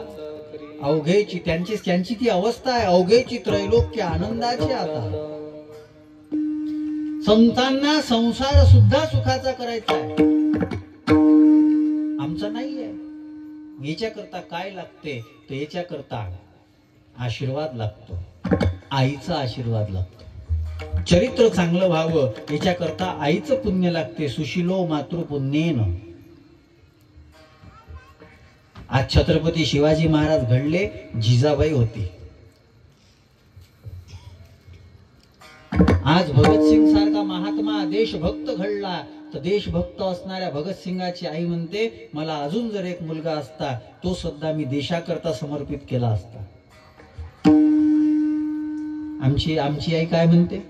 अवघेची, त्यांची ती अवस्था आहे, अवघेची त्रैलोक्य आनंदाची. आता संतांना संसार सुद्धा सुखाचा करायचा आहे, आमचा नाहीये. याच्याकरता काय लागते? तर याच्याकरता आशीर्वाद लागतो, आईचा आशीर्वाद लागतो. चरित्र चांगलं व्हावं याच्याकरता आईचं पुण्य लागते. सुशीलो मातृपुण्येन. आज छत्रपती शिवाजी महाराज घडले, जिजाबाई होती. आज भगतसिंग सारखा महात्मा देशभक्त घडला, तर देशभक्त असणाऱ्या भगतसिंगाची आई म्हणते, मला अजून जर एक मुलगा असता, तो सुद्धा मी देशाकरता समर्पित केला असता. आमची आई काय म्हणते?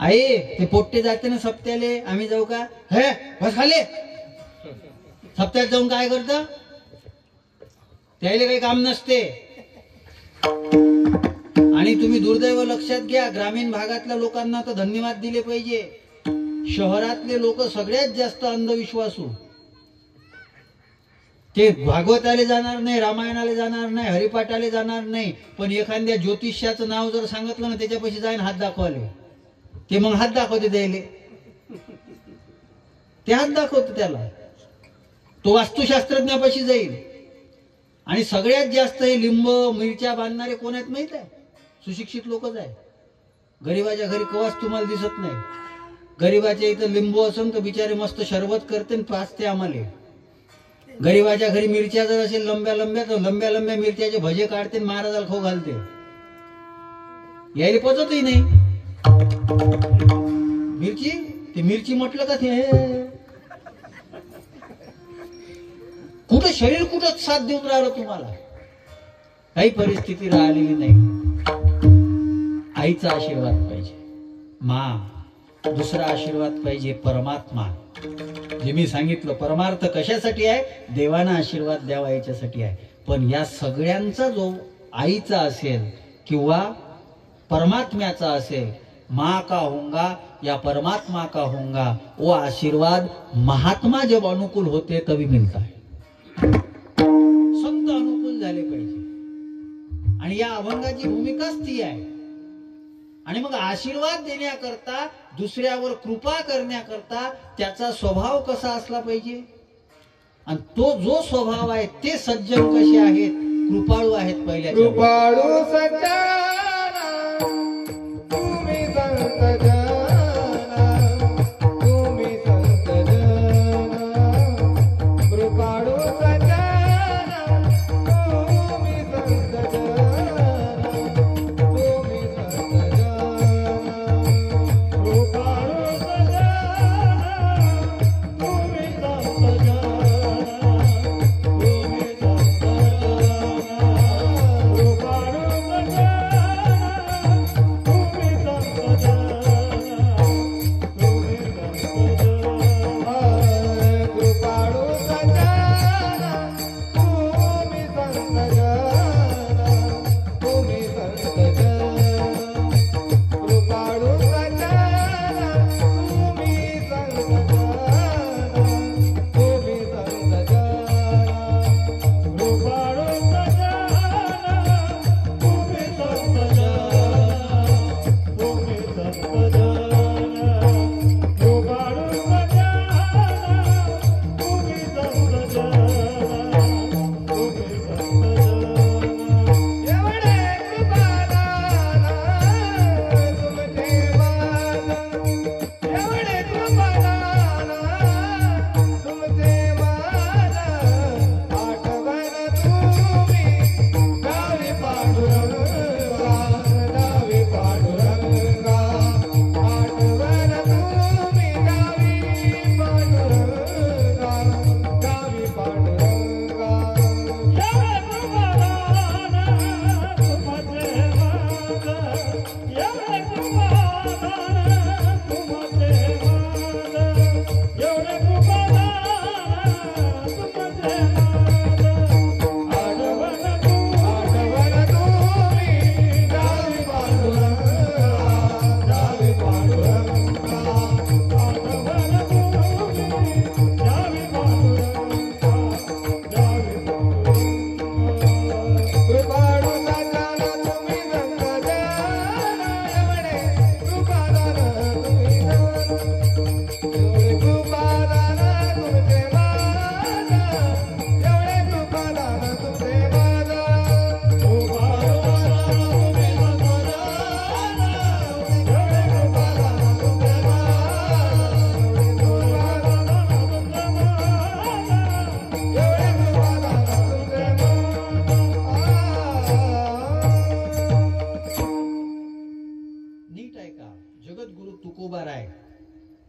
आई ते पोट्टे जाते ना सप्त्याले, आम्ही जाऊ का? हे बस खाले, सप्त्यात जाऊन काय करत? त्याला काही काम नसते. आणि तुम्ही दुर्दैव लक्षात घ्या, ग्रामीण भागातल्या लोकांना तर धन्यवाद दिले पाहिजे. शहरातले लोक सगळ्यात जास्त अंधविश्वासू. ते भागवताले जाणार नाही, रामायणाला जाणार नाही, हरिपाठाले जाणार नाही, पण एखाद्या ज्योतिष्याचं नाव जर सांगितलं ना, त्याच्यापाशी जाईन हात दाखवाले. ते मग हात दाखवते द्यायले, ते हात दाखवते त्याला. तो वास्तुशास्त्रज्ञापाशी जाईल. आणि सगळ्यात जास्त हे लिंब मिरच्या बांधणारे कोण आहेत माहित आहे? सुशिक्षित लोकच आहे. गरीबाच्या घरी कवाच तुम्हाला दिसत नाही. गरीबाच्या इथं लिंबू असून तर बिचारे मस्त शरबत करते पाचते आम्हाला. गरीबाच्या घरी मिरच्या जर असेल लंब्या लंब्या, तर लंब्या लंब्या मिरच्याचे भजे काढते, महाराजाला खाऊ घालते. यायला पचतही नाही मिरची. ते मिरची म्हटलं का ते कुठं शरीर कुठं साथ देऊन राहिलं तुम्हाला? काही परिस्थिती राहिलेली नाही. आईचा आशीर्वाद पाहिजे, दुसरा आशीर्वाद पाहिजे परमात्मा. जे मी सांगितलं, परमार्थ कशासाठी आहे? देवाना आशीर्वाद द्यावा याच्यासाठी आहे. पण या सगळ्यांचा जो आईचा असेल किंवा परमात्म्याचा असेल, माँ का होऊंगा या परमात्मा का होऊंगा, वो आशीर्वाद महात्मा जब अनुकूल होते तभी मिलता है. संत अनुकूल झाले पाहिजे. आणि या अभंगाची भूमिकाच ती आहे. आणि मग आशीर्वाद देण्याकरता, दुसऱ्यावर कृपा करण्याकरता त्याचा स्वभाव कसा असला पाहिजे? आणि तो जो स्वभाव आहे ते सज्जन कसे आहेत? कृपाळू आहेत. पहिल्या कृपाळू सज्जन तुम्ही संत जना, तुम्ही संत जना. कृपाळू सज्जन तुम्ही संत जना, तुम्ही संत जना. कृपाळू सज्जन तुम्ही संत जना, तुम्ही संत जना. कृपाळू सज्जन तुकोबाराय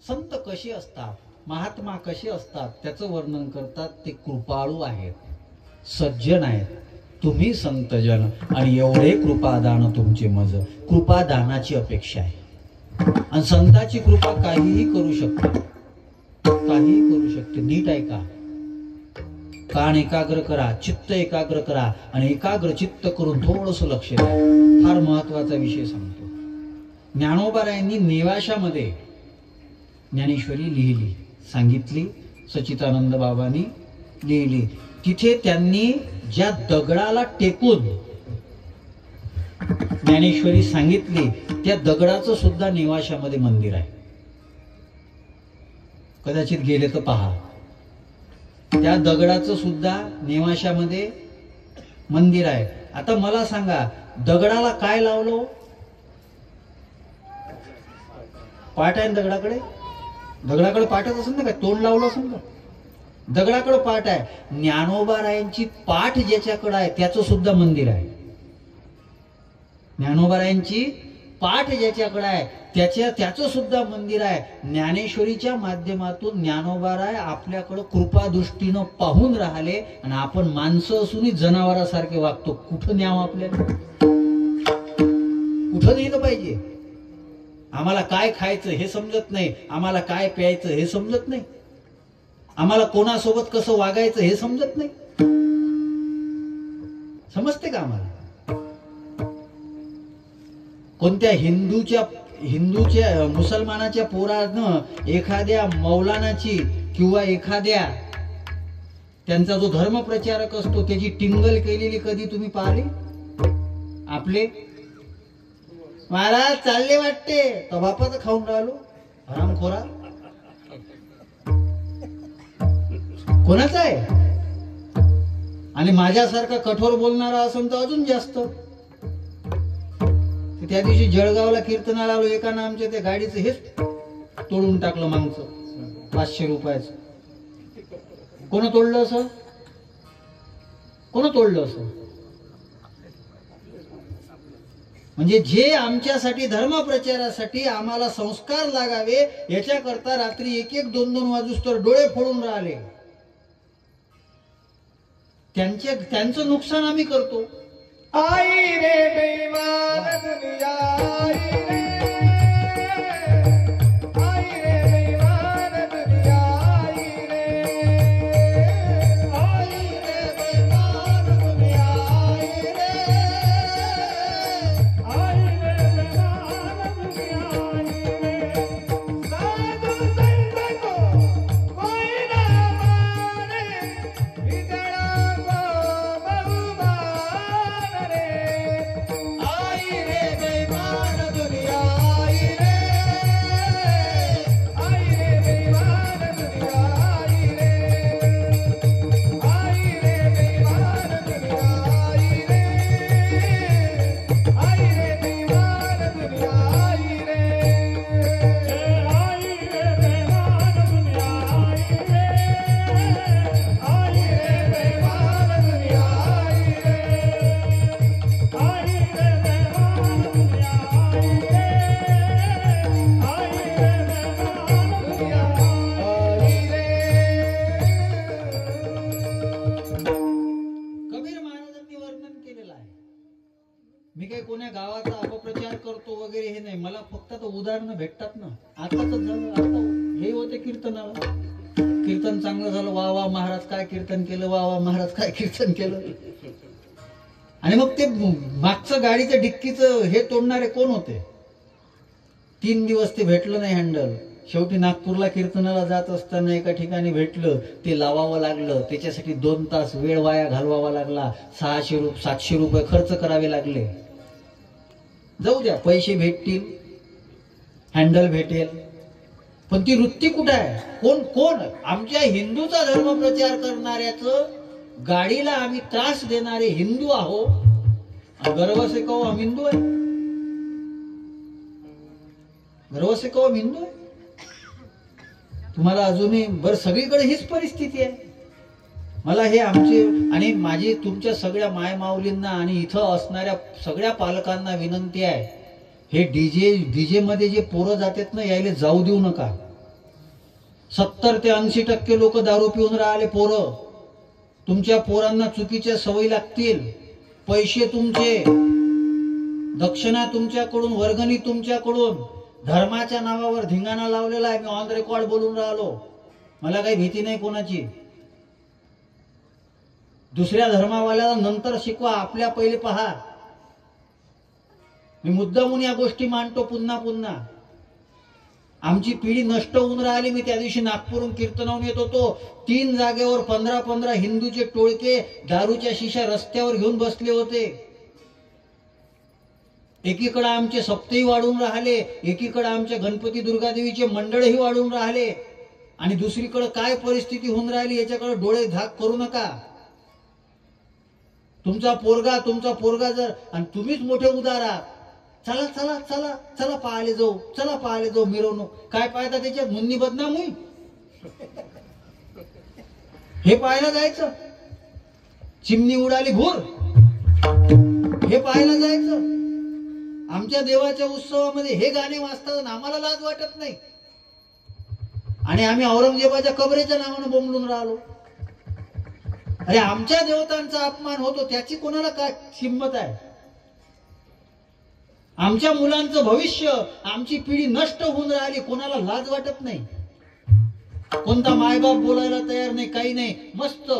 संत कसे असतात, महात्मा कसे असतात त्याचं वर्णन करतात. ते कृपाळू आहेत, सज्जन आहेत. तुम्ही संतजन आणि एवढे कृपादान तुमचे मज. कृपादानाची अपेक्षा आहे आणि संताची कृपा काहीही करू शकते, काहीही करू शकते. नीट ऐका, कान एकाग्र करा, चित्त एकाग्र करा आणि एकाग्र चित्त करून थोडस लक्ष द्या. फार महत्वाचा विषय सांगतो. ज्ञानोबारायांनी नेवाशामध्ये ज्ञानेश्वरी लिहिली, सांगितली. सच्चिदानंद बाबांनी लिहिली. तिथे त्यांनी ज्या दगडाला टेकून ज्ञानेश्वरी सांगितली त्या दगडाचं सुद्धा नेवाशामध्ये मंदिर आहे. कदाचित गेले तर पहा. त्या दगडाचं सुद्धा नेवाशामध्ये मंदिर आहे. आता मला सांगा, दगडाला काय लावलं? पाठ आहे दगडाकडे? दगडाकडे पाठच असेल ना, काय तोंड लावलं असेल का? दगडाकडे पाठ आहे. ज्ञानोबारायांची पाठ ज्याच्याकडे आहे त्याचं सुद्धा मंदिर आहे. ज्ञानोबारायांची पाठ ज्याच्याकडे आहे त्याचं सुद्धा मंदिर आहे. ज्ञानेश्वरीच्या माध्यमातून ज्ञानोबाराय आपल्याकडे कृपा दृष्टीनं पाहून राहिले आणि आपण माणसं असूनही जनावरासारखे वागतो. कुठं न्याव आपल्याला? कुठं नेलं पाहिजे? आम्हाला काय खायचं हे समजत नाही, आम्हाला काय प्यायचं हे समजत नाही, आम्हाला कोणासोबत कसं वागायचं हे समजत नाही. समजते का आम्हाला? कोणत्या हिंदूच्या मुसलमानाच्या पोरानं एखाद्या मौलानाची किंवा एखाद्या त्यांचा जो धर्मप्रचारक असतो त्याची टिंगल केलेली कधी तुम्ही पाहिली? आपले महाराज चालले वाटते तर बापाचं खाऊन राहिलो हरामखोरा. कोणाचा आहे? आणि माझ्यासारखा कठोर बोलणारा असेल तर अजून जास्त. त्या दिवशी जळगावला कीर्तनाला आलो, एकानं आमच्या त्या गाडीचं हेच तोडून टाकलं, मागचं 500 रुपयाचं. कोण तोडलं असं? कोण तोडलं असं? म्हणजे जे आमच्यासाठी धर्मप्रचारासाठी आम्हाला संस्कार लागावे याच्याकरता रात्री 1-1, 2-2 वाजूस तर डोळे फोडून राहिले. त्यांचं नुकसान आम्ही करतो. आई रे बेईमान दुनिया, आई रे, आई रे बेईमान दुनिया, आई रे, आई रे बेईमान दुनिया, आई रे, आई रे बेईमान दुनिया, आई रे. साधु संत को कोई ना माने, विदड़ा को बहुमान रे. आई रे बेईमान दुनिया, आई रे, आई रे बेईमान दुनिया, आई रे, आई रे बेईमान दुनिया, आई रे, आई रे बेईमान दुनिया, आई रे, आई रे बेईमान दुनिया, आई रे, आई रे बेईमान दुनिया, आई रे, आई रे बेईमान दुनिया, आई रे, आई रे बेईमान दुनिया, आई रे. कबीर महाराजांनी वर्णन केलेलं आहे. मी काही कोण्या गावाचा अपप्रचार करतो वगैरे हे नाही, मला फक्त आता उदाहरणं भेटतात ना. आताच झालं, आता हे होते कीर्तनाला, कीर्तन चांगलं झालं, वा वा महाराज काय कीर्तन केलं, वा वा महाराज काय कीर्तन केलं. आणि मग ते मागचं गाडीच्या डिक्कीचं हे तोडणारे कोण होते? 3 दिवस ते भेटलं नाही हँडल. शेवटी नागपूरला कीर्तनाला जात असताना एका ठिकाणी भेटलं, ते लावावं लागलं. त्याच्यासाठी 2 तास वेळ वाया घालवावा लागला. 600-700 रुपये खर्च करावे लागले. जाऊ द्या, पैसे भेटतील, हँडल भेटेल, पण ती वृत्ती कुठे आहे? कोण आमच्या हिंदूचा धर्मप्रचार करणाऱ्याचं गाडीला आम्ही त्रास देणारे हिंदू आहो. गर्व से कहो हम हिंदू आहे, गर्व से कहो हम हिंदू आहे. तुम्हाला अजूनही बरं सगळीकडे हीच परिस्थिती आहे. मला हे आमचे आणि माझी तुमच्या सगळ्या मायमाऊलींना आणि इथं असणाऱ्या सगळ्या पालकांना विनंती आहे हे डीजे मध्ये जे पोरं जातात ना, यायला जाऊ देऊ नका. 70 ते 80% लोक दारू पिऊन राहिले पोरं. तुमच्या पोरांना चुकीच्या सवयी लागतील. पैसे तुमचे, दक्षिणा तुमच्याकडून, वर्गणी तुमच्याकडून. धर्माच्या नावावर धिंगाणा लावलेला आहे. मी ऑन रेकॉर्ड बोलून राहिलो. मला काही भीती नाही कोणाची. दुसऱ्या धर्मावाल्याला नंतर शिकवा, आपल्या पहिले पहा. मी मुद्दामून या गोष्टी मांडतो पुन्हा पुन्हा. आमची पिढी नष्ट होऊन राहिली. मी त्या दिवशी नागपूरहून कीर्तनावून येत होतो. 3 जागेवर 15-15 हिंदूचे टोळके दारूच्या शिशा रस्त्यावर घेऊन बसले होते. एकीकडे आमचे सप्तेही वाढून राहिले, एकीकडे आमच्या गणपती दुर्गादेवीचे मंडळही वाढून राहिले, आणि दुसरीकडे काय परिस्थिती होऊन राहिली याच्याकडे डोळे झाक करू नका. तुमचा पोरगा जर, आणि तुम्हीच मोठे उदार आहात. चला चला चला चला पाहायला जाऊ, चला पाहायला जाऊ मिरवणूक. काय पाहता त्याच्यात? मुन्नी बदनाम होई. हे पाहायला जायचं. चिमणी उडाली भूर, हे पाहायला जायचं. आमच्या देवाच्या उत्सवामध्ये हे गाणे वाजतात आणि आम्हाला लाज वाटत नाही. आणि आम्ही औरंगजेबाच्या कबरेच्या नावानं बोंबलून राहिलो. अरे आमच्या देवतांचा अपमान होतो, त्याची कोणाला काय किंमत आहे? आमच्या मुलांचं भविष्य, आमची पिढी नष्ट होऊन राहिली, कोणाला लाज वाटत नाही. कोणता मायबाप बोलायला तयार नाही, काही नाही. मस्त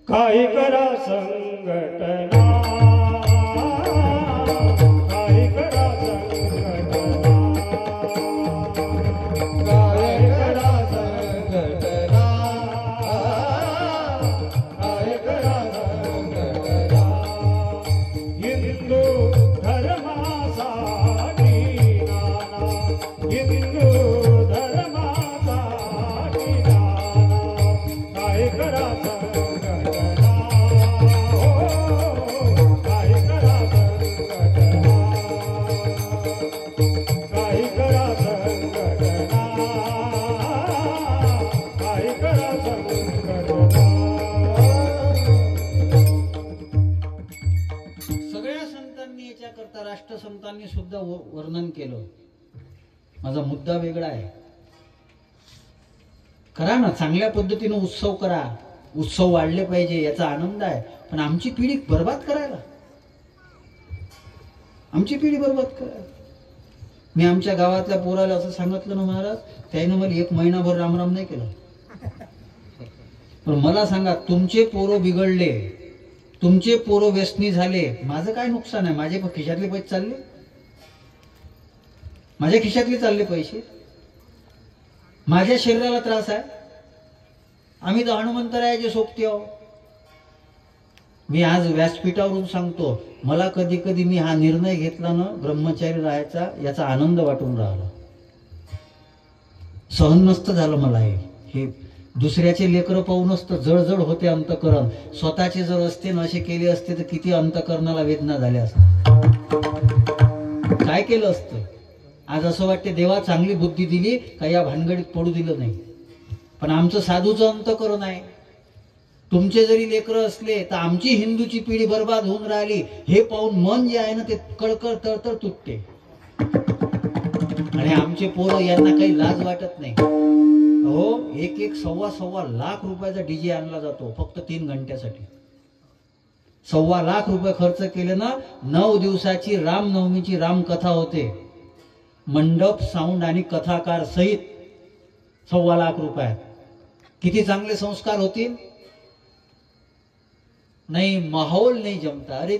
काही करा संघटना, काही करा संघटना, काही करा संघटना, काही करा संघटना. हिंदू धर्मासाठी नाना, हिंदू धर्मासाठी नाना, काही करा संघटना, हो काही करा संघटना, काही करा संघटना, काही करा संघटना. सगळ्या संतांनी याच्याकरता, राष्ट्रसंतांनी सुद्धा वर्णन केलं. माझा मुद्दा वेगळा आहे. करा ना, चांगल्या पद्धतीने उत्सव करा. उत्सव वाढले पाहिजे, याचा आनंद आहे. पण आमची पिढी बर्बाद करायला, आमची पिढी बर्बाद करायला. मी आमच्या गावातल्या पोराला असं सांगितलं ना महाराज, त्याने मला 1 महिनाभर रामराम नाही केलं. पण मला सांगा, तुमचे पोरं बिघडले, तुमचे पोरं व्यसनी झाले, माझं काय नुकसान आहे? माझे खिशातले पैसे चालले, माझ्या खिशातले चालले पैसे, माझ्या शरीराला त्रास आहे. आम्ही तर हनुमंतरायाचे सोबती आहो. मी आज व्यासपीठावरून सांगतो, मला कधी कधी मी हा निर्णय घेतला ना ब्रह्मचारी राहायचा, याचा आनंद वाटून राहिला. सहन नसतं झालं मला. हे दुसऱ्याचे लेकरं पाहूनच तर जळजळ होते अंतकरण. स्वतःचे जर असते ना असे केले असते तर किती अंतकरणाला वेदना झाल्या असत्या, काय केलं असतं. आज असं वाटते देवा चांगली बुद्धी दिली का या भानगडीत पडू दिलं नाही. पण आमचं साधूचं अंतकरण आहे. तुमचे जरी लेकरं असले तर आमची हिंदूची पिढी बर्बाद होऊन राहिली हे पाहून मन जे आहे ना ते कळकळ तळतळ तुटते. आणि आमचे पोरं, यांना काही लाज वाटत नाही. हो, 1-1 लाख रुपयाचा डीजे आणला जातो फक्त 3 घंट्यासाठी. 1.25 लाख रुपये खर्च केले ना, 9 दिवसाची रामनवमीची रामकथा होते. मंडप, साऊंड आणि कथाकार सहित 1.25 लाख रुपयात. किती चांगले संस्कार होतील. नाही, माहोल नाही जमता. अरे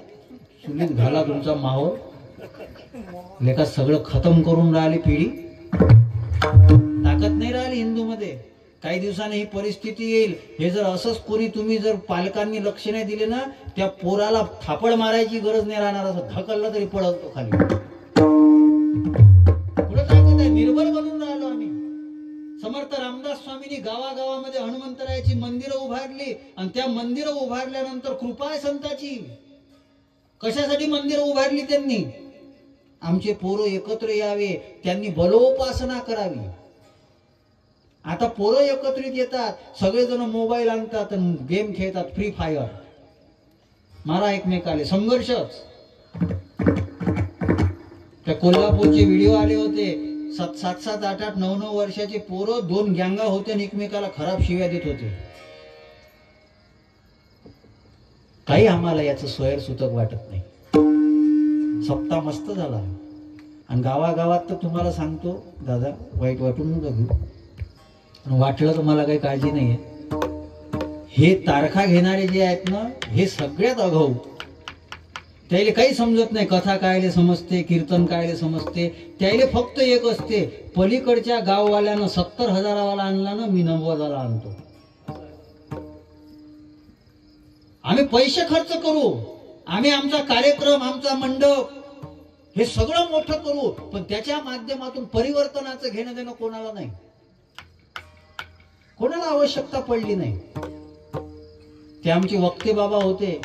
सुनीत घाला तुमचा माहोल. लेखा सगळं खतम करून राहिली पिढी. ताकद नाही राहिली हिंदू मध्ये. काही दिवसांनी ही परिस्थिती येईल. हे जर असंच कोणी, तुम्ही जर पालकांनी लक्ष नाही दिले ना, त्या पोराला थापड मारायची गरज नाही राहणार. असं ढकललं तरी पडतो खाली. पुढे ताकद आहे. निर्बल बनून राहिलो आम्ही. समर्थ रामदास स्वामींनी गावागावामध्ये हनुमंतरायाची मंदिरं उभारली, आणि त्या मंदिरं उभारल्यानंतर कृपा आहे संताची. कशासाठी मंदिरं उभारली त्यांनी? आमचे पोरं एकत्र यावे, त्यांनी बलोपासना करावी. आता पोरं एकत्रित येतात, सगळेजण मोबाईल आणतात आणि गेम खेळतात, फ्री फायर मारा एकमेकाले, संघर्षच. त्या कोल्हापूरचे व्हिडिओ आले होते, 7-7, 8-8, 9-9 वर्षाचे पोरं 2 गँगा होते आणि एकमेकाला खराब शिव्या देत होते. काही आम्हाला याचं सोयर सुतक वाटत नाही. सप्ताह मस्त झाला आणि गावागावात तर तुम्हाला सांगतो दादा, वाईट वाटून नका घेऊ, वाटलं तर मला काही काळजी नाहीये. हे तारखा घेणारे जे आहेत ना, हे सगळ्यात आगाऊ. त्याला काही समजत नाही, कथा कायले समजते, कीर्तन कायले समजते. त्याला फक्त एक असते, पलीकडच्या गाववाल्यानं 70,000वाला आणला ना, मी 90,000 आणतो. आम्ही पैसे खर्च करू, आम्ही आमचा कार्यक्रम, आमचा मंडप हे सगळं मोठं करू, पण त्याच्या माध्यमातून परिवर्तनाचं घेणं देणं कोणाला नाही, कोणाला आवश्यकता पडली नाही. ते आमचे वक्ते बाबा होते,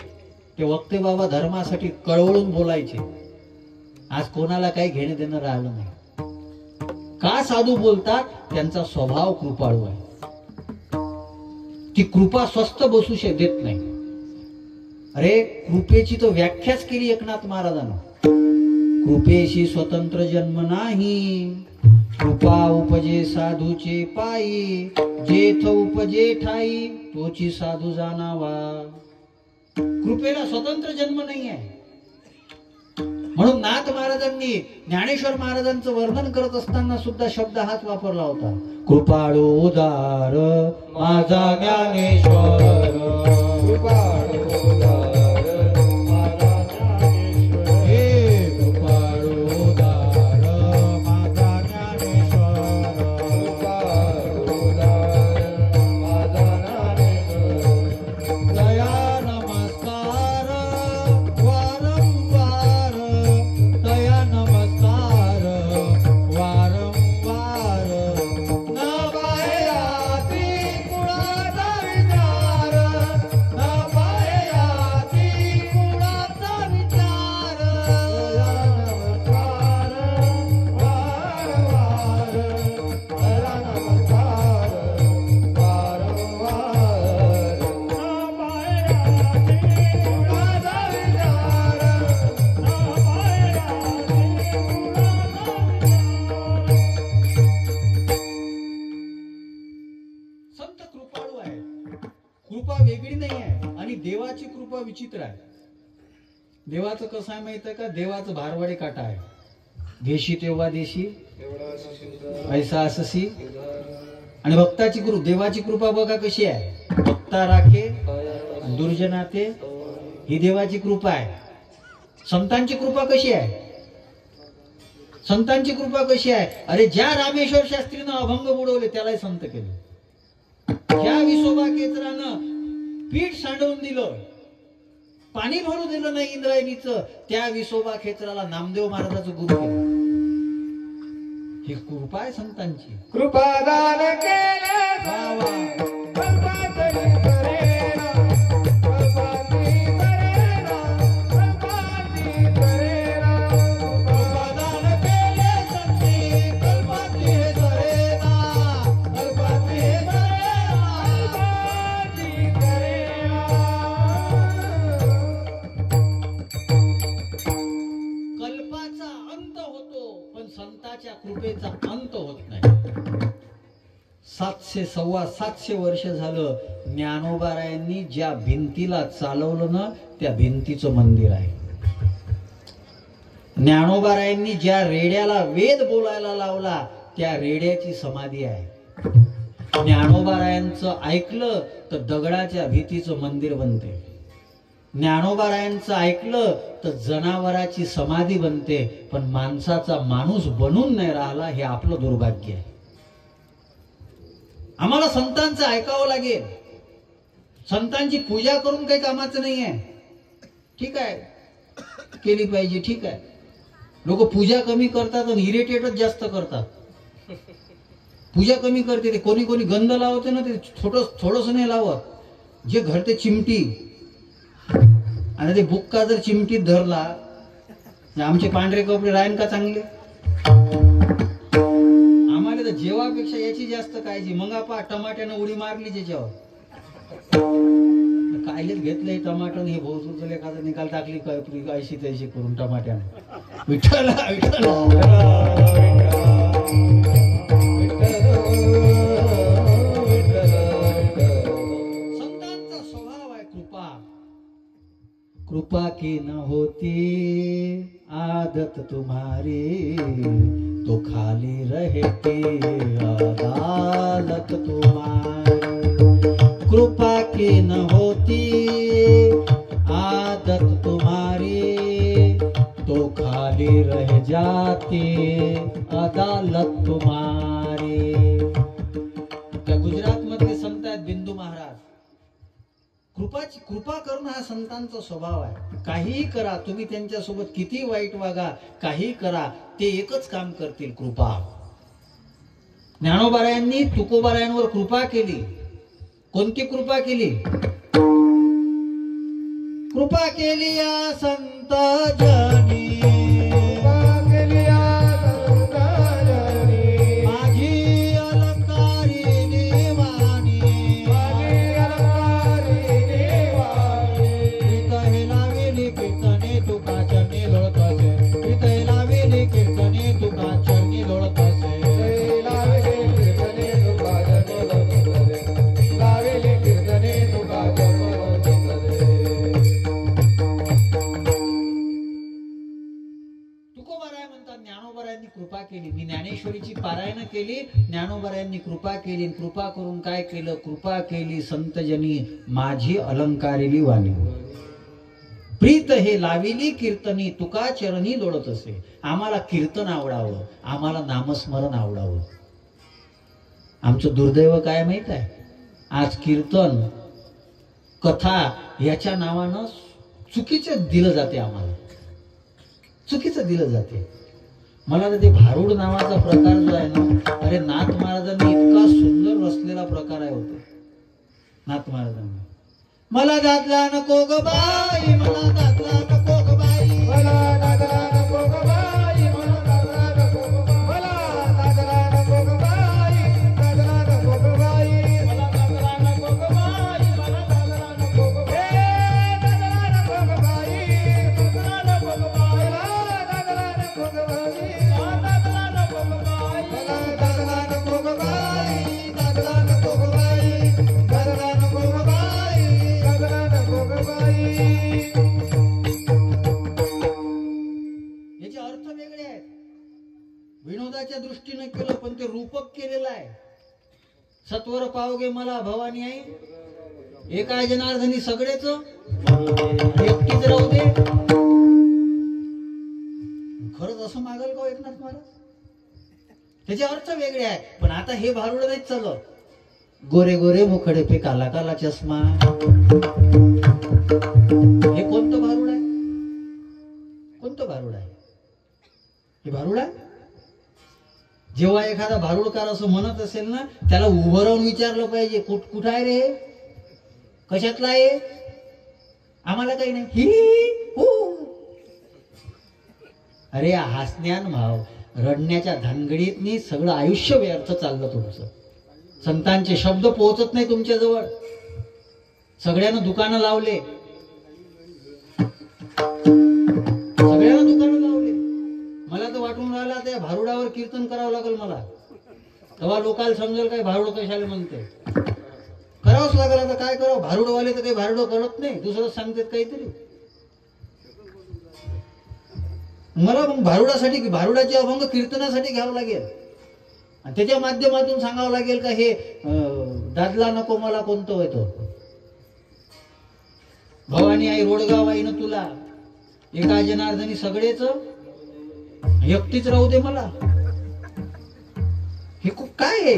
ते वक्ते बाबा धर्मासाठी कळवळून बोलायचे. आज कोणाला काही घेणं देणं राहिलं नाही. का साधू बोलतात? त्यांचा स्वभाव कृपाळू आहे. ती कृपा स्वस्त बसू देत नाही. अरे कृपेची तो व्याख्याच केली एकनाथ महाराजांना. कृपेशी स्वतंत्र जन्म नाही, कृपा उपजे साधूचे पायी, जेथ उपजे ठाई तोची साधू जाणावा. कृपेला स्वतंत्र जन्म नाही आहे. म्हणून नाथ महाराजांनी ज्ञानेश्वर महाराजांचं वर्णन करत असताना सुद्धा शब्द हाच वापरला होता, कृपाळू उदार माझा ज्ञानेश्वर. कृपाळू विचित्र आहे. देवाचं कसं आहे माहित आहे का? देवाचं भारवडे काटा आहे. देशी तेव्हा देशी, ऐसा अससी. आणि भक्ताची देवाची कृपा बघा कशी आहे. भक्ता राखे दुर्जनाते, ही देवाची कृपा आहे. संतांची कृपा कशी आहे? संतांची कृपा कशी आहे? अरे ज्या रामेश्वर शास्त्रीनं अभंग बुडवले त्यालाही संत केले. ज्या विसोबा केतरानं पीठ सांडवून दिलं, पाणी भरू दिलं नाही इंद्रायणीचं, त्या विसोबा खेचराला नामदेव महाराजाचं गुरु केलं. ही कृपा आहे संतांची. कृपादान केले कृपेचा अंत होत नाही. 700-725 वर्ष झालं ज्ञानोबारायांनी ज्या भिंतीला चालवलं ना, त्या भिंतीचं मंदिर आहे. ज्ञानोबारायांनी ज्या रेड्याला वेद बोलायला लावला, त्या रेड्याची समाधी आहे. ज्ञानोबारायांचं ऐकलं तर दगडाच्या भीतीचं मंदिर बनते. ज्ञानोबारायांचं ऐकलं तर जनावराची समाधी बनते. पण माणसाचा माणूस बनून नाही राहिला, हे आपलं दुर्भाग्य आहे. आम्हाला संतांचं ऐकावं लागेल. संतांची पूजा करून काही कामाचं नाही आहे. ठीक आहे, केली पाहिजे, ठीक आहे. लोक पूजा कमी करतात आणि इरिटेटच जास्त करतात. पूजा कमी करते ते. कोणी कोणी गंध लावते ना, ते थोडस नाही लावत. जे घडते चिमटी, आणि ते बुक्का जर चिमटीत धरला, आमचे पांढरे कपडे राहीन का चांगले? आम्हाला तर जेवापेक्षा याची जास्त काळजी. मग आपण टमाट्यानं उडी मारली त्याच्यावर, काय आईलेच घेतलंय टमाटर हे भोवसूचं एखादा निकाल टाकली काय ऐशी तैशी करून टमाट्यानं विठ्ठल विठ्ठल संतांचा स्वभाव आहे कृपा कृपा की न होती आदत तुम्हारी तो खाली रहती अदालत तुम्हारी कृपा की न होती आदत तुम्हारी तो खाली रह जाती अदालत तुम्हारी। त्या गुजरात मधले संत आहेत बिंदू महाराज कृपा करणं हा संतांचा स्वभाव आहे। काहीही करा तुम्ही त्यांच्यासोबत किती वाईट वागा काही करा ते एकच काम करतील कृपा। ज्ञानोबारायांनी तुकोबारायांवर कृपा केली कोणती कृपा केली कृपा केली या संत जनी कृपा केली। मी ज्ञानेश्वरीची पारायण केली ज्ञानोबारायांनी कृपा केली कृपा करून काय केलं कृपा केली संतजनी माझी अलंकारिली वाणी प्रीत हे लाविली कीर्तनी तुका चरणी लोळत असे। आम्हाला कीर्तन आवडावं आम्हाला नामस्मरण आवडावं। आमचं दुर्दैव काय माहित आहे आज कीर्तन कथा याच्या नावानं चुकीचं दिलं जाते आम्हाला चुकीचं दिलं जाते। मला तर ते भारूड नावाचा प्रकार जो आहे ना अरे नाथ महाराजांनी इतका सुंदर रचलेला प्रकार आहे होतो नाथ महाराजांनी मला दादला नको ग बाई मला दादला नको ग बाई मला दादला नको ग बाई मला दादला नको ग मला दादला नको ग बाई दादला नको ग बाई मला दादला नको ग बाई मला दादला नको ग बाई दादला नको ग बाई दादला नको ग बाई दादला नको ग बाई विनोदाच्या दृष्टीने केलं पण ते रूपक केलेलं आहे। सत्वर पावगे मला भवानी आई एका जनार्दनी सगळेच एकटीच राहू दे खरंच असं मागल का एकनाथ महाराज त्याचे अर्थ वेगळे आहे। पण आता हे भारूड नाही चालत गोरे गोरे मुखडे पे काला काला चष्मा हे कोणतं भारूड आहे कोणतं भारूड आहे हे भारूड आहे। जेव्हा एखादा भारूडकार असं म्हणत असेल ना त्याला उभं राहून विचारलं पाहिजे कुठं आहे रे कशातला आहे आम्हाला काही नाही ही हो अरे हसण्यान भाव रडण्याच्या धानगडीतनी सगळं आयुष्य व्यर्थ चाललं तुमचं। संतांचे शब्द पोहोचत नाही तुमच्या जवळ सगळ्यांना दुकानं लावले सगळ्यांना दुकानं लावले मला तर वाटून राहिला त्या भारुडावर कीर्तन करावं लागेल मला तेव्हा लोकांना समजेल काय भारुड कशाला म्हणते करावंच लागेल। आता काय करावं भारुडवाले तर काही भारुड करत नाही दुसरं सांगतात काहीतरी मला मग भारुडासाठी भारुडाचे अभंग कीर्तनासाठी घ्यावं लागेल आणि त्याच्या माध्यमातून सांगावं लागेल का हे दादला नको मला कोणतं होतो भवानी आई रोडगाव आई ना तुला एका जनार्दनी सगळेच एकटीच राहू दे मला हे खूप काय आहे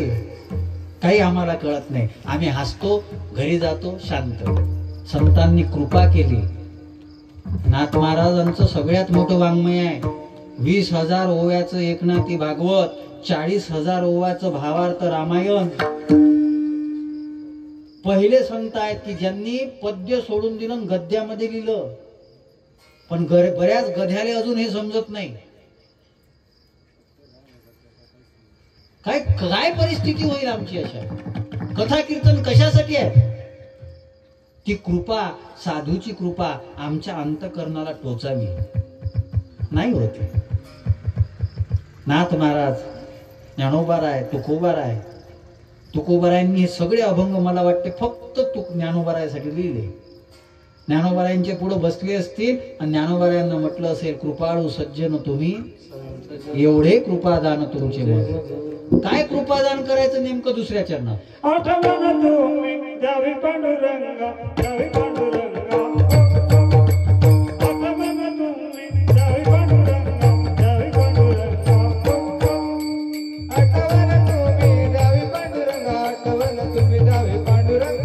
काही आम्हाला कळत नाही। आम्ही हसतो घरी जातो शांत। संतांनी कृपा केली नाथ महाराजांचं सगळ्यात मोठं वाङ्मय आहे 20,000 ओव्याचं एकनाथी भागवत 40,000 ओव्याचं भावार्थ रामायण। पहिले संत आहेत की ज्यांनी पद्य सोडून दिलं गद्यामध्ये लिहिलं पण बऱ्याच गध्याले अजून हे समजत नाही काय काय परिस्थिती होईल आमची अशा कथा कीर्तन कशासाठी आहे ती कृपा, साधूची कृपा आमच्या अंतकरणाला टोचावी, नाही होते. नाथ महाराज, ज्ञानोबाराय, तुकोबाराय, तुकोबारायांनी हे सगळे अभंग मला वाटते फक्त ज्ञानोबारायासाठी लिहिले. ज्ञानोबारायांचे पुढे बसले असतील आणि ज्ञानोबारायांना म्हटलं असेल, कृपाळू सज्जन तुम्ही, एवढे कृपादान तुमचे मग. काय कृपादान करायचं नेमकं दुसऱ्या चरणात? आठवण तुम्ही द्यावी पांडुरंगा, द्यावी पांडुरंगा, आठवण तुम्ही द्यावी पांडुरंगा, द्यावी पांडुरंगा, आठवण तुम्ही द्यावी पांडुरंगा, आठवण तुम्ही द्यावी पांडुरंगा,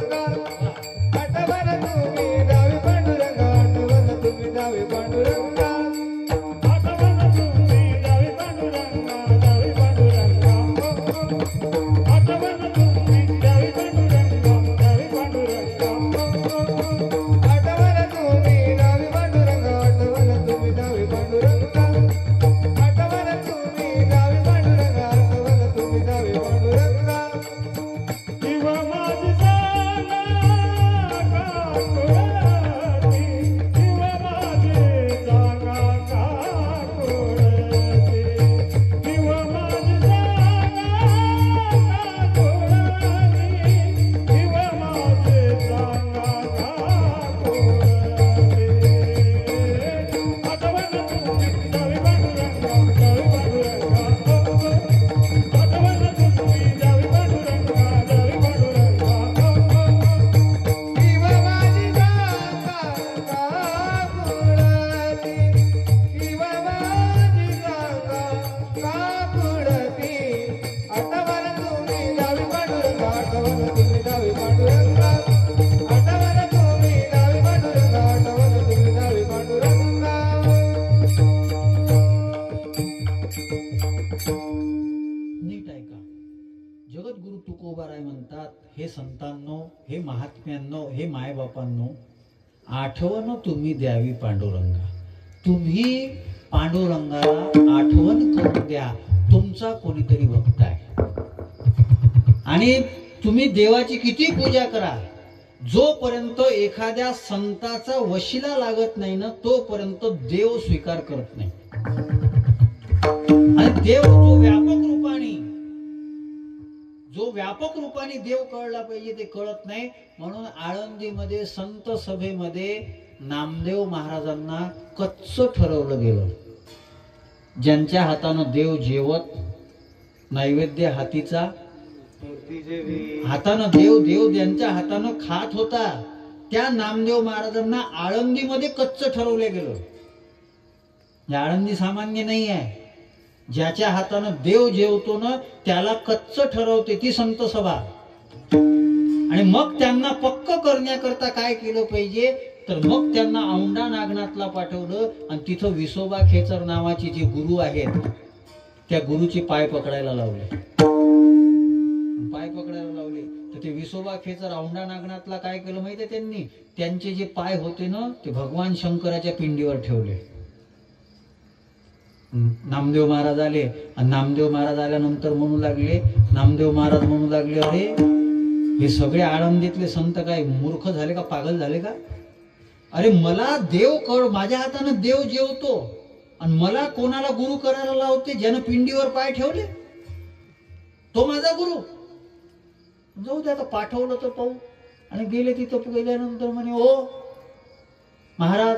आठवण तुम्ही द्यावी पांडुरंगा, आठवण तुम्ही द्यावी पांडुरंगा, आठवण तुम्ही द्यावी पांडुरंगा, द्यावी पांडुरंगा, आठवण तुम्ही द्यावी पांडुरंगा, द्यावी पांडुरंगा, आठवण तुम्ही द्यावी पांडुरंगा, आठवण तुम्ही द्यावी पांडुरंगा, आठवण तुम्ही द्यावी पांडुरंगा, आठवण तुम्ही द्यावी पांडुरंगा. जीव माझी जागा का कोणाची, जीव माझी जागा का कोणाची, जीव माझी जागा का कोणाची, जीव माझी जागा का कोणाची, आठवण तुम्ही द्यावी पांडुरंगा, द्यावी पांडुरंगा, आठवण तुम्ही द्यावी पांडुरंगा, द्यावी पांडुरंगा, जीव माझी जागा का कुळती, जीव माझी जागा का कुळती, आठवण तुम्ही द्यावी पांडुरंगा, आठवण तुम्ही द्यावी पांडुरंगा, आठवण तुम्ही द्यावी पांडुरंगा, आठवण तुम्ही द्यावी पांडुरंगा. नीट ऐका. जगद्गुरु तुकोबाराय म्हणतात, हे संतांनो, हे महात्म्यांनो, हे मायबापांनो, आठवण तुम्ही द्यावी पांडुरंगा. तुम्ही पांडुरंगाला आठवण करून द्या, तुमचा कोणीतरी भक्त आहे. आणि तुम्ही देवाची किती पूजा करा, जोपर्यंत एखाद्या संताचा वशिला लागत नाही ना, तोपर्यंत देव स्वीकार करत नाही. आणि देव जो व्यापक रूपाने देव कळला पाहिजे ते कळत नाही. म्हणून आळंदीमध्ये संत सभेमध्ये नामदेव महाराजांना कच्च ठरवलं गेलं. ज्यांच्या हातानं देव जेवत, नैवेद्य हातीचा, हातानं देव ज्यांच्या हातानं खात होता, त्या नामदेव महाराजांना आळंदीमध्ये कच्च ठरवलं गेलं. आळंदी सामान्य नाही आहे. ज्याच्या हातानं देव जेवतो ना, त्याला कच्च ठरवते ती संत सभा. आणि मग त्यांना पक्क करण्याकरता काय केलं पाहिजे, तर मग त्यांना औंढा नागनाथला पाठवलं आणि तिथं विसोबा खेचर नावाची जी गुरु आहेत, त्या गुरुची पाय पकडायला लावले. पाय पकडायला लावले तर ते विसोबा खेचर औंढा नागनाथला काय केलं माहितीये त्यांनी, त्यांचे जे पाय होते ना, ते भगवान शंकराच्या पिंडीवर ठेवले. नामदेव महाराज आले आणि नामदेव महाराज आल्यानंतर नामदेव महाराज म्हणू लागले, अरे हे सगळे आळंदीतले संत काय मूर्ख झाले का, पागल झाले का? अरे मला देव कळ, माझ्या हातानं देव जेवतो आणि मला कोणाला गुरु करायला लावते? ज्यानं पिंडीवर पाय ठेवले तो माझा गुरु. जाऊ दे, आता पाठवलं तर पाहू. आणि गेले तिथं. गेल्यानंतर म्हणे, ओ महाराज,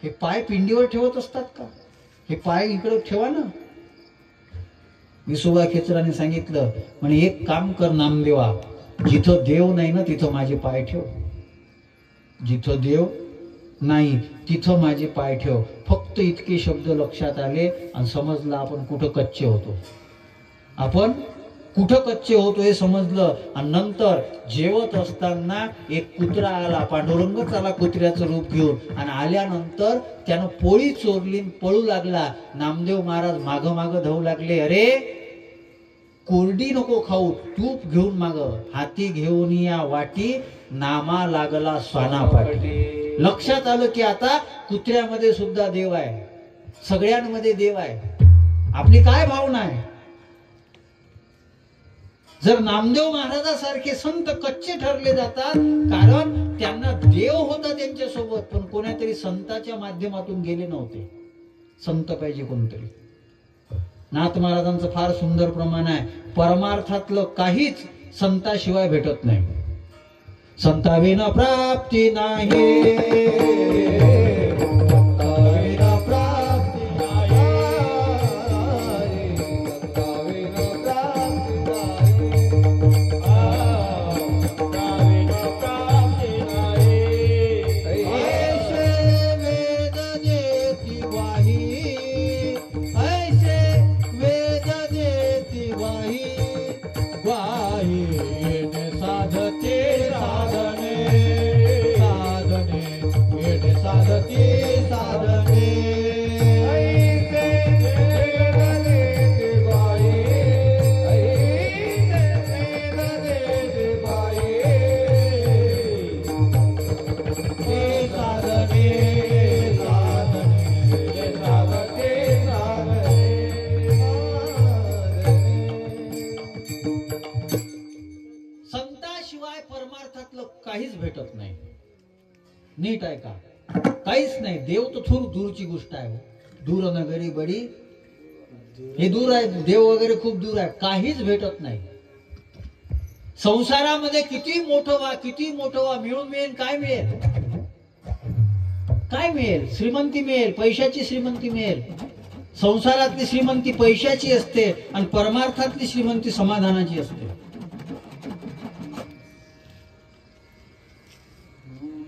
हे पाय पिंडीवर ठेवत असतात का? हे पाय इकडे ठेवा ना. विसोबा खेचराने सांगितलं, म्हणे एक काम कर नामदेवा, जिथं देव नाही ना तिथं माझे पाय ठेव. जिथं देव नाही तिथं माझे पाय ठेव. फक्त इतके शब्द लक्षात आले आणि समजलं आपण कुठं कच्चे होतो. आपण कुठं कच्चे होतो हे समजलं. आणि नंतर जेवत असताना एक कुत्रा आला, पांडुरंगच आला कुत्र्याचं रूप घेऊन. आणि आल्यानंतर त्यानं पोळी चोरली, पळू लागला. नामदेव महाराज माग माग धावू लागले, अरे कोरडी नको खाऊ, तूप घेऊन माग. हाती घेऊन या वाटी, नामा लागला स्वाना पाठी. लक्षात आलं की आता कुत्र्यामध्ये सुद्धा देव आहे, सगळ्यांमध्ये देव आहे. आपली काय भावना आहे? जर नामदेव महाराजासारखे संत कच्चे ठरले जातात, कारण त्यांना देव होता त्यांच्यासोबत, पण कोणातरी संताच्या माध्यमातून गेले नव्हते. संत पाहिजे कोणतरी. नाथ महाराजांचं फार सुंदर प्रमाण आहे. परमार्थातलं काहीच संताशिवाय भेटत नाही. संताविना प्राप्ती नाही, संताविना प्राप्ती नाही, संताविना प्राप्ती नाही, संताविना प्राप्ती नाही. ऐसे वेद देती वाही, ऐसे वेद देती वाही, वाही येणे साधते साधने, साधने येणे साधते साधने. ऐसे वेद देती वाही, ऐसे वेद देती वाही, हे साधने साधने हे साधते साधने. संताशिवाय परमार्थातलं काहीच भेटत नाही. नीट आहे का? काहीच नाही. देव तर थोडी दूरची गोष्ट आहे. दूर नगरी बडी, हे दूर आहे. देव वगैरे खूप दूर आहे. काहीच भेटत नाही. संसारामध्ये किती मोठं व्हा, किती मोठं व्हा, मिळून मिळेल काय मिळेल? काय मिळेल? श्रीमंती मिळेल, पैशाची श्रीमंती मिळेल. संसारातली श्रीमंती पैशाची असते आणि परमार्थातली श्रीमंती समाधानाची असते.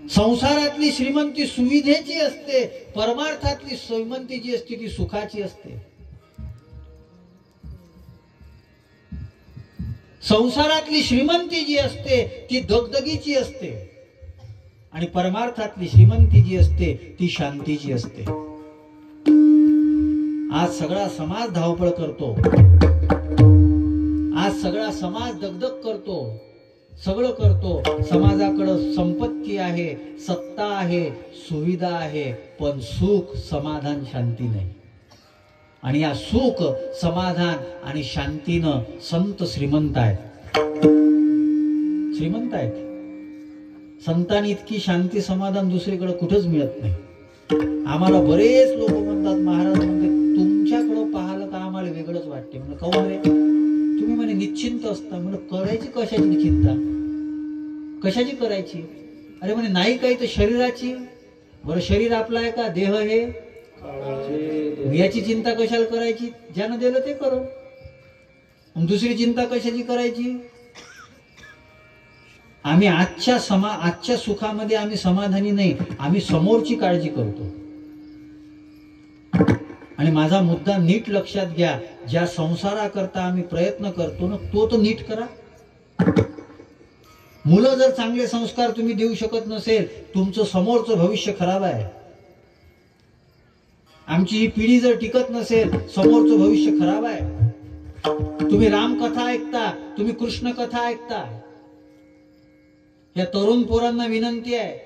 संसारातली श्रीमंती सुविधेची असते, परमार्थातली श्रीमंती जी असते ती सुखाची असते. संसारातली श्रीमंती जी असते ती दगदगीची असते आणि परमार्थातली श्रीमंती जी असते ती शांतीची असते. आज सगळा समाज धावपळ करतो, आज सगळा समाज दगदग करतो, सगळं करतो. समाजाकडं संपत्ती आहे, सत्ता आहे, सुविधा आहे, पण सुख, समाधान, शांती नाही. आणि या सुख, समाधान आणि शांतीनं संत श्रीमंत आहेत. श्रीमंत आहेत. संतांनी इतकी शांती समाधान दुसरीकडे कुठंच मिळत नाही. आम्हाला बरेच लोक म्हणतात, महाराज म्हणजे तुमच्याकडं पाहिलं का आम्हाला वेगळंच वाटते. म्हणजे काहून रे? तुम्ही म्हणे निश्चिंत असता. म्हणजे करायची कशाची चिंता? कशाची करायची? अरे म्हणे नाही काही तर शरीराची. बरं शरीर आपलं आहे का? देह हे याची चिंता कशाला करायची? ज्यानं दिलं ते करो. दुसरी चिंता कशाची करायची? आम्ही आजच्या सुखामध्ये आम्ही समाधानी नाही, आम्ही समोरची काळजी करतो. आणि माझा मुद्दा नीट लक्षात घ्या. ज्या संसाराकरता आम्ही प्रयत्न करतो ना, तो तर नीट करा. मुलं जर चांगले संस्कार तुम्ही देऊ शकत नसेल, तुमचं समोरचं भविष्य खराब आहे. आमची ही पिढी जर टिकत नसेल, समोरचं भविष्य खराब आहे. तुम्ही रामकथा ऐकता, तुम्ही कृष्ण कथा ऐकता. या तरुण पोरांना विनंती आहे,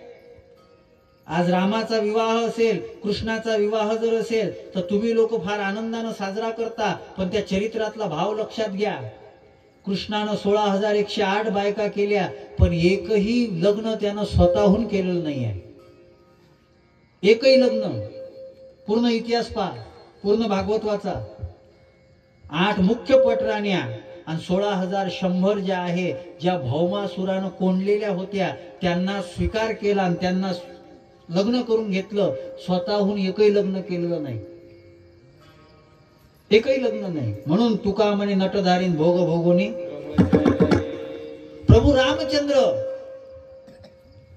आज रामाचा विवाह असेल, कृष्णाचा विवाह जर असेल तर तुम्ही लोक फार आनंदानं साजरा करता, पण त्या चरित्रातला भाव लक्षात घ्या. कृष्णानं 16,108 बायका केल्या, पण एकही लग्न त्यानं स्वतःहून केलेलं नाही आहे. एकही लग्न. पूर्ण इतिहास पहा, पूर्ण भागवत वाचा. 8 मुख्य पटराण्या आणि 16,100 ज्या आहे, ज्या भौमासुरानं कोंडलेल्या होत्या, त्यांना स्वीकार केला आणि त्यांना लग्न करून घेतलं. स्वतःहून एकही लग्न केलेलं नाही. एकही लग्न नाही. म्हणून तुका म्हणे नटधारीन भोग भोगोनी. प्रभू रामचंद्र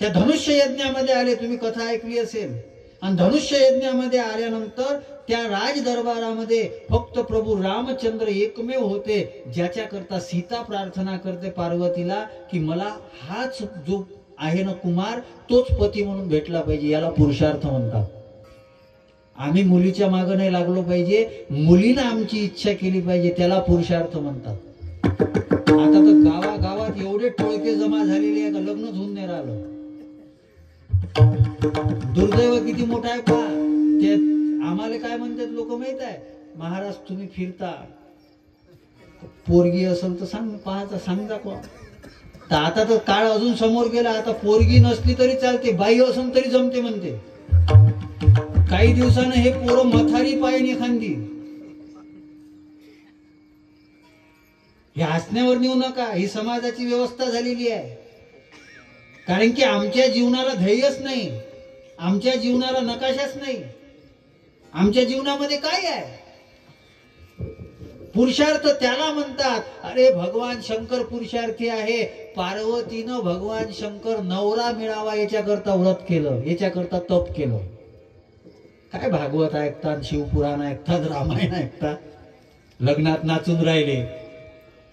त्या धनुष्य यज्ञामध्ये आले. तुम्ही कथा ऐकली असेल. आणि धनुष्य यज्ञामध्ये आल्यानंतर त्या राज दरबारामध्ये फक्त प्रभू रामचंद्र एकमेव होते, ज्याच्या करता सीता प्रार्थना करते पार्वतीला की मला हाच जो आहे ना कुमार, तोच पती म्हणून भेटला पाहिजे. याला पुरुषार्थ म्हणतात. आम्ही मुलीच्या मागे नाही लागलो पाहिजे, मुलीनं आमची इच्छा केली पाहिजे, त्याला पुरुषार्थ म्हणतात. आता तर गावागावात एवढे टोळके जमा झालेले आहे का लग्नच होऊन नाही राहिलं. दुर्दैव किती मोठा आहे पहा. ते आम्हाला काय म्हणतात लोक माहित आहे, महाराज तुम्ही फिरता, पोरगी असेल तर सांग, पाहायचा सांग दाखवा. तर आता तर काळ अजून समोर गेला. आता पोरगी नसली तरी चालते, बाई असून तरी जमते म्हणते. काही दिवसानं हे पोरं मथारी पायन एखादी. हे हसण्यावर नेऊ नका, ही समाजाची व्यवस्था झालेली आहे. कारण की आमच्या जीवनाला ध्येयच नाही, आमच्या जीवनाला नकाशाच नाही. आमच्या जीवनामध्ये काय आहे? पुरुषार्थ त्याला म्हणतात. अरे भगवान शंकर पुरुषार्थी आहे. पार्वतीनं भगवान शंकर नवरा मिळावा याच्याकरता व्रत केलं, याच्याकरता तप केलं. काय भागवत ऐकतात, शिवपुराण ऐकतात, रामायण ऐकतात, लग्नात नाचून राहिले.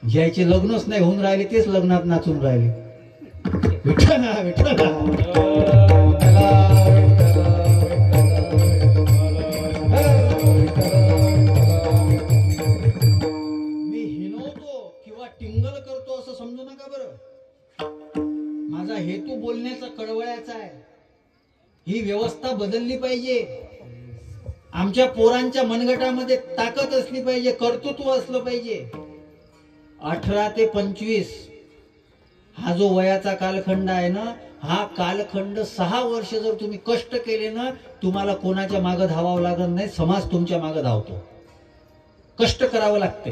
ज्याचे लग्नच नाही होऊन राहिले तेच लग्नात नाचून राहिले. विठ्ठला विठ्ठला. मी हिनवतो किंवा टिंगल करतो असं समजू नका बरं. माझा हेतू बोलण्याचा कळवळ्याचा आहे. ही व्यवस्था बदलली पाहिजे. आमच्या पोरांच्या मनगटामध्ये ताकद असली पाहिजे, कर्तृत्व असलं पाहिजे. 18 ते 25 हा जो वयाचा कालखंड आहे ना, हा कालखंड 6 वर्ष जर तुम्ही कष्ट केले ना, तुम्हाला कोणाच्या मागे धावावं लागत नाही, समाज तुमच्या मागे धावतो. कष्ट करावं लागते.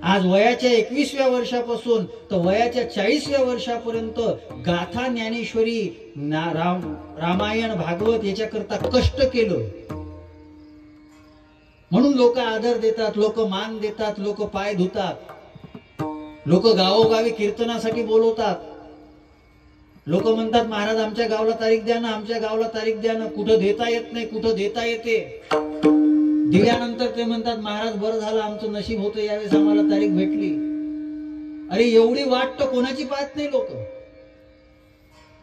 आज वयाच्या 21व्या वर्षापासून तर वयाच्या 40व्या वर्षापर्यंत गाथा, ज्ञानेश्वरी, रामायण, भागवत याच्याकरता कष्ट केलं म्हणून लोक आदर देतात, लोक मान देतात, लोक पाय धुतात, लोक गावोगावी कीर्तनासाठी बोलवतात. लोक म्हणतात महाराज आमच्या गावाला तारीख द्या ना, आमच्या गावाला तारीख द्या ना. कुठं देता येत नाही, कुठं देता येते. दिल्यानंतर ते म्हणतात महाराज बरं झालं आमचं नशीब होतं, यावेळेस आम्हाला तारीख भेटली. अरे एवढी वाट तर कोणाची पाहत नाही लोक.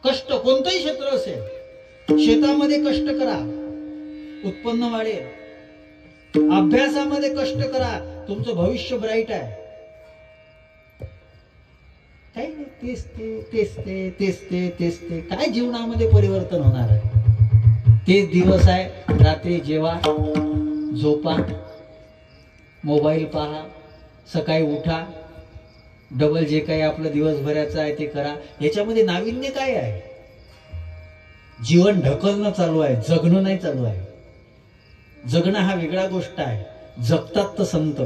कष्ट कोणतंही क्षेत्र असेल, शेतामध्ये कष्ट करा, उत्पन्न वाढेल. अभ्यासामध्ये कष्ट करा, तुमचं भविष्य ब्राईट आहे. काही नाही, तेच ते तेच ते तेच ते तेच ते. काय जीवनामध्ये परिवर्तन होणार आहे? तेच दिवस आहे. रात्री जेवा, झोपा, मोबाईल पहा, सकाळी उठा, डबल जे काही आपलं दिवसभराचं आहे ते करा. याच्यामध्ये नाविन्य काय आहे? जीवन ढकलणं चालू आहे, जगणं नाही चालू आहे. जगणं हा वेगळा गोष्ट आहे, जगतात तर संत.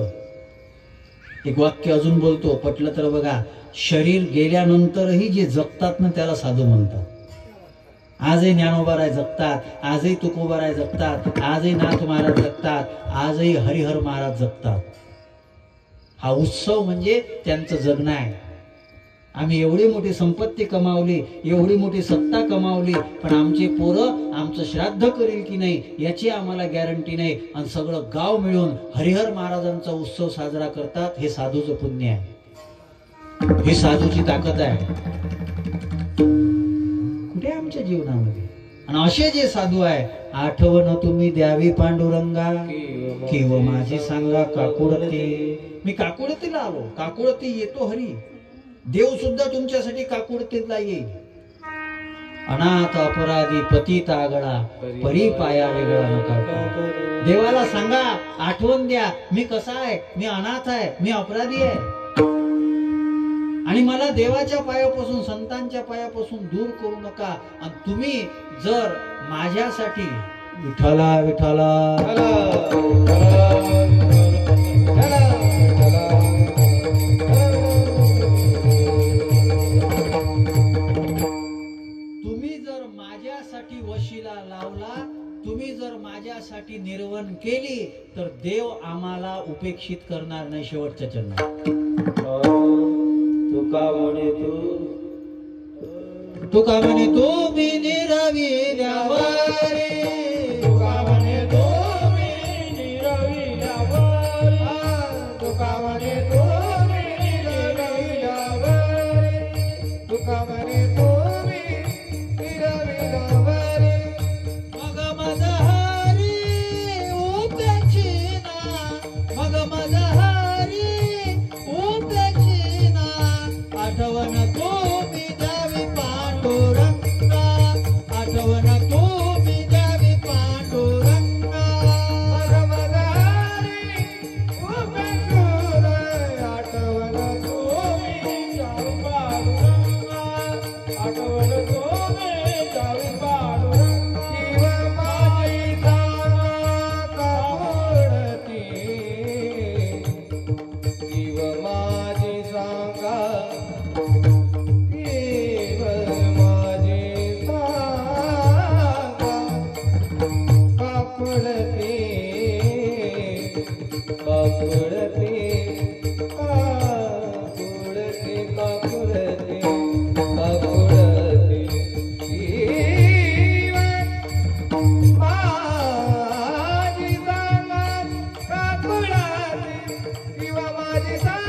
एक वाक्य अजून बोलतो, पटलं तर बघा. शरीर गेल्यानंतरही जे जगतात ना त्याला साधू म्हणतात. आजही ज्ञानोबाराय जगतात, आजही तुकोबाराय जगतात, आजही नाथ महाराज जगतात, आजही हरिहर महाराज जगतात. हा उत्सव म्हणजे त्यांचं जगणं आहे. आम्ही एवढी मोठी संपत्ती कमावली, एवढी मोठी सत्ता कमावली, पण आमचे पोरं आमचं श्राद्ध करेल की नाही याची आम्हाला गॅरंटी नाही. आणि सगळं गाव मिळून हरिहर महाराजांचा उत्सव साजरा करतात. हे साधूचं पुण्य आहे, ही साधूची ताकद आहे. कुठे आमच्या जीवनामध्ये? आणि असे जे साधू आहे, आठवण तुम्ही द्यावी पांडुरंगा, किंवा माझी सांगा काकुळते. मी काकुळतीला आलो, काकुळती येतो हरी. देव सुद्धा तुमच्यासाठी काकुळतीला येईल. अनाथ अपराधी पतित आगळा, परी पाया वेगळा नका. देवाला सांगा, आठवण द्या, मी कसा आहे, मी अनाथ आहे, मी अपराधी आहे, आणि मला देवाच्या पायापासून, संतांच्या पायापासून दूर करू नका. आणि तुम्ही जर माझ्यासाठी विठ्ठला विठ्ठला तुम्ही जर माझ्यासाठी वशिला लावला, तुम्ही जर माझ्यासाठी निर्वण केली, तर देव आम्हाला उपेक्षित करणार नाही शेवटच्या चरणात. तुका म्हणे तू मी निरविल्यावारे, तुका म्हणे तू मी निरविल्यावारे, तुका म्हणे तू मी निरविल्यावारे, तुका म्हणे तू मी निरविल्यावारे. मग माझा हरी उपेक्षिना, मग माझा हरी उपेक्षिना. आठवण तुम्ही द्यावी पांडुरंगा, आठवण तुम्ही द्यावी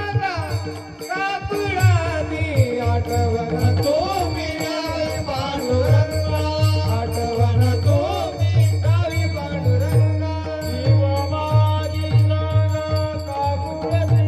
सांगा काकुळादी आठवण तुम्ही गावी पांडुरंगा आठवण तुम्ही गावी पांडुरंगा शिव माझी सांगा काकुळादी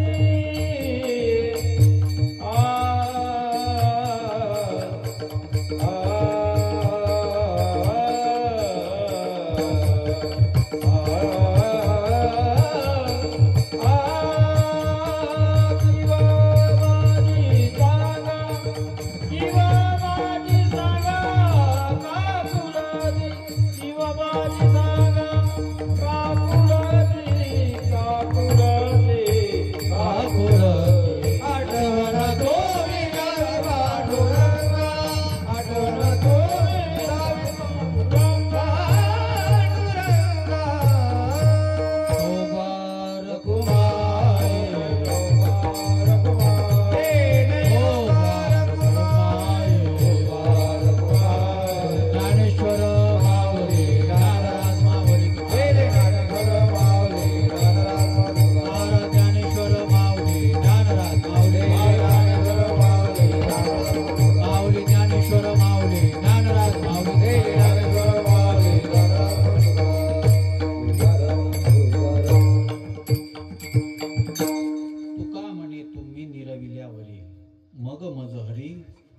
मग मज हरी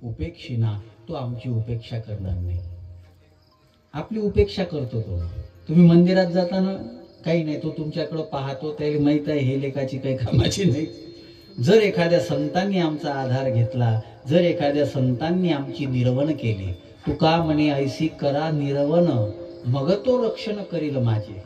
उपेक्षिना, तो आमची उपेक्षा करणार नाही. आपली उपेक्षा करतो तो. तुम्ही मंदिरात जाताना काही नाही, तो तुमच्याकडे पाहतो, त्याला माहित आहे हे लेखाची काही कामाची नाही. जर एखाद्या संतांनी आमचा आधार घेतला, जर एखाद्या संतांनी आमची निर्वण केली, तुका म्हणे ऐसी करा निर्वण, मग तो रक्षण करील माझे.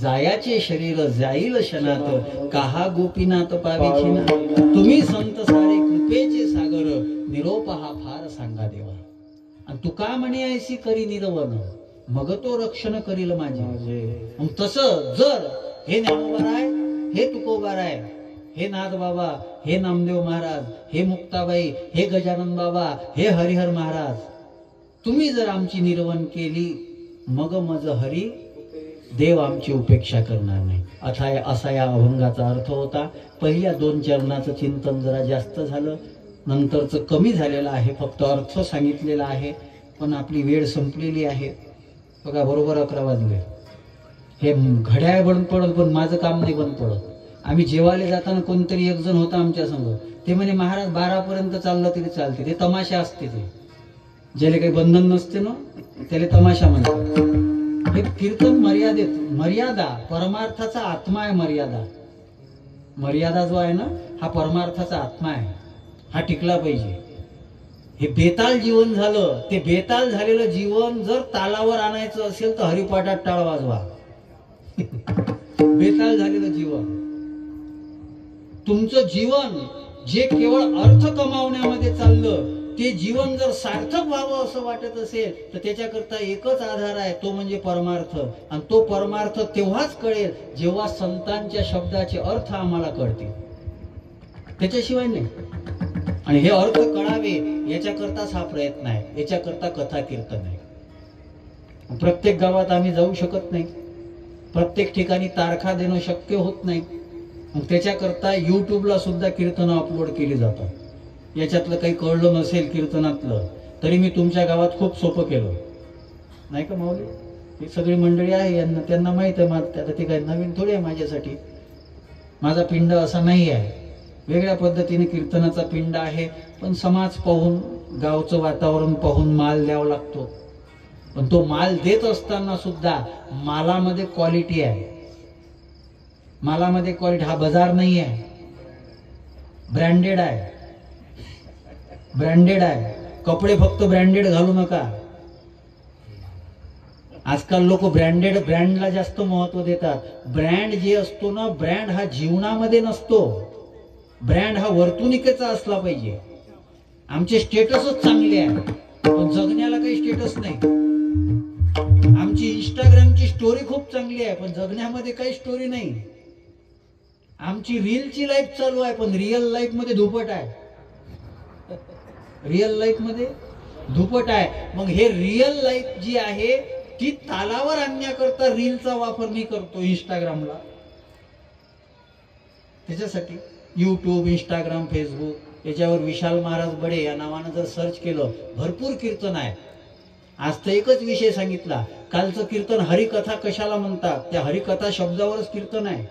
जायाचे शरीर जाईल शनात, काहा गोपीनाथ पाविची ना. तुम्ही संत सारे कृपेचे सागर, निरोप हा फार सांगा देवा. आणि तुका म्हणे ऐसी करी निर्वण, मग तो रक्षण करील माझे. तसं जर हे ज्ञानोबाराय, हे तुकोबाराय, हे नाथ बाबा, हे नामदेव महाराज, हे मुक्ताबाई, हे गजानन बाबा, हे हरिहर महाराज, तुम्ही जर आमची निर्वण केली, मग मज हरी, देव आमची उपेक्षा करणार नाही. असा या अभंगाचा अर्थ होता. पहिल्या 2 चरणाचं चिंतन जरा जास्त झालं, नंतरचं कमी झालेलं आहे. फक्त अर्थ सांगितलेला आहे. पण आपली वेळ संपलेली आहे. बघा, बरोबर 11 वाजले. हे घड्याळ बंद पडत, पण माझं काम नाही बंद पडत. आम्ही जेवायला जाताना कोणतरी एक जण होता आमच्या संग, ते म्हणे महाराज 12 पर्यंत चाललं तरी चालते. ते तमाशा असते. ते ज्याला काही बंधन नसते ना, त्याला तमाशा म्हणतात. हे कीर्तन मर्यादेत, मर्यादा परमार्थाचा आत्मा आहे. मर्यादा जो आहे ना, हा परमार्थाचा आत्मा आहे. हा टिकला पाहिजे. हे बेताल जीवन झालं, ते बेताल झालेलं जीवन जर तालावर आणायचं असेल तर हरिपाठात टाळ वाजवा. बेताल झालेलं जीवन, तुमचं जीवन जे केवळ अर्थ कमावण्यामध्ये चाललं, ते जीवन जर सार्थक व्हावं असं वाटत असेल तर त्याच्याकरता एकच आधार आहे, तो म्हणजे परमार्थ. आणि तो परमार्थ तेव्हाच कळेल जेव्हा संतांच्या शब्दाचे अर्थ आम्हाला कळतील, त्याच्याशिवाय नाही. आणि हे अर्थ कळावे याच्याकरताच हा प्रयत्न आहे. याच्याकरता कथा कीर्तन आहे. प्रत्येक गावात आम्ही जाऊ शकत नाही, प्रत्येक ठिकाणी तारखा देणं शक्य होत नाही. मग त्याच्याकरता युट्यूबला सुद्धा कीर्तन अपलोड केली जातात. याच्यातलं काही कळलं नसेल कीर्तनातलं तरी मी तुमच्या गावात खूप सोपं केलं नाही का माऊली. ही सगळी मंडळी आहे, यांना त्यांना माहित आहे. आता ते काही नवीन थोडी आहे माझ्यासाठी. माझा पिंड असा नाही आहे, वेगळ्या पद्धतीने कीर्तनाचा पिंड आहे. पण समाज पाहून, गावचं वातावरण पाहून माल द्यावा लागतो. पण तो माल देत असताना सुद्धा मालामध्ये क्वालिटी आहे. मालामध्ये क्वालिटी. हा बाजार नाही आहे, ब्रँडेड आहे. ब्रँडेड आहे. कपडे फक्त ब्रँडेड घालू नका. आजकाल लोक ब्रँडला जास्त महत्व देतात. ब्रँड जे असतो ना, ब्रँड हा जीवनामध्ये नसतो. ब्रँड हा वर्तुनिकेचा असला पाहिजे. आमचे स्टेटसच चांगले आहे, पण जगण्याला काही स्टेटस नाही. आमची इंस्टाग्रामची स्टोरी खूप चांगली आहे, पण जगण्यामध्ये काही स्टोरी नाही. आमची रीलची लाईफ चालू आहे, पण रिअल लाईफ मध्ये धुपट आहे. रिअल लाईफ मध्ये धुपट आहे. मग हे रिअल लाईफ जी आहे ती तालावर आणण्याकरता रीलचा वापर मी करतो इंस्टाग्रामला. त्याच्यासाठी यूट्यूब, इंस्टाग्राम, फेसबुक याच्यावर विशाल महाराज बडे या नावानं जर सर्च केलं, भरपूर कीर्तन आहे. आज तर एकच विषय सांगितला. कालचं कीर्तन हरिकथा कशाला म्हणतात, त्या हरिकथा शब्दावरच कीर्तन आहे.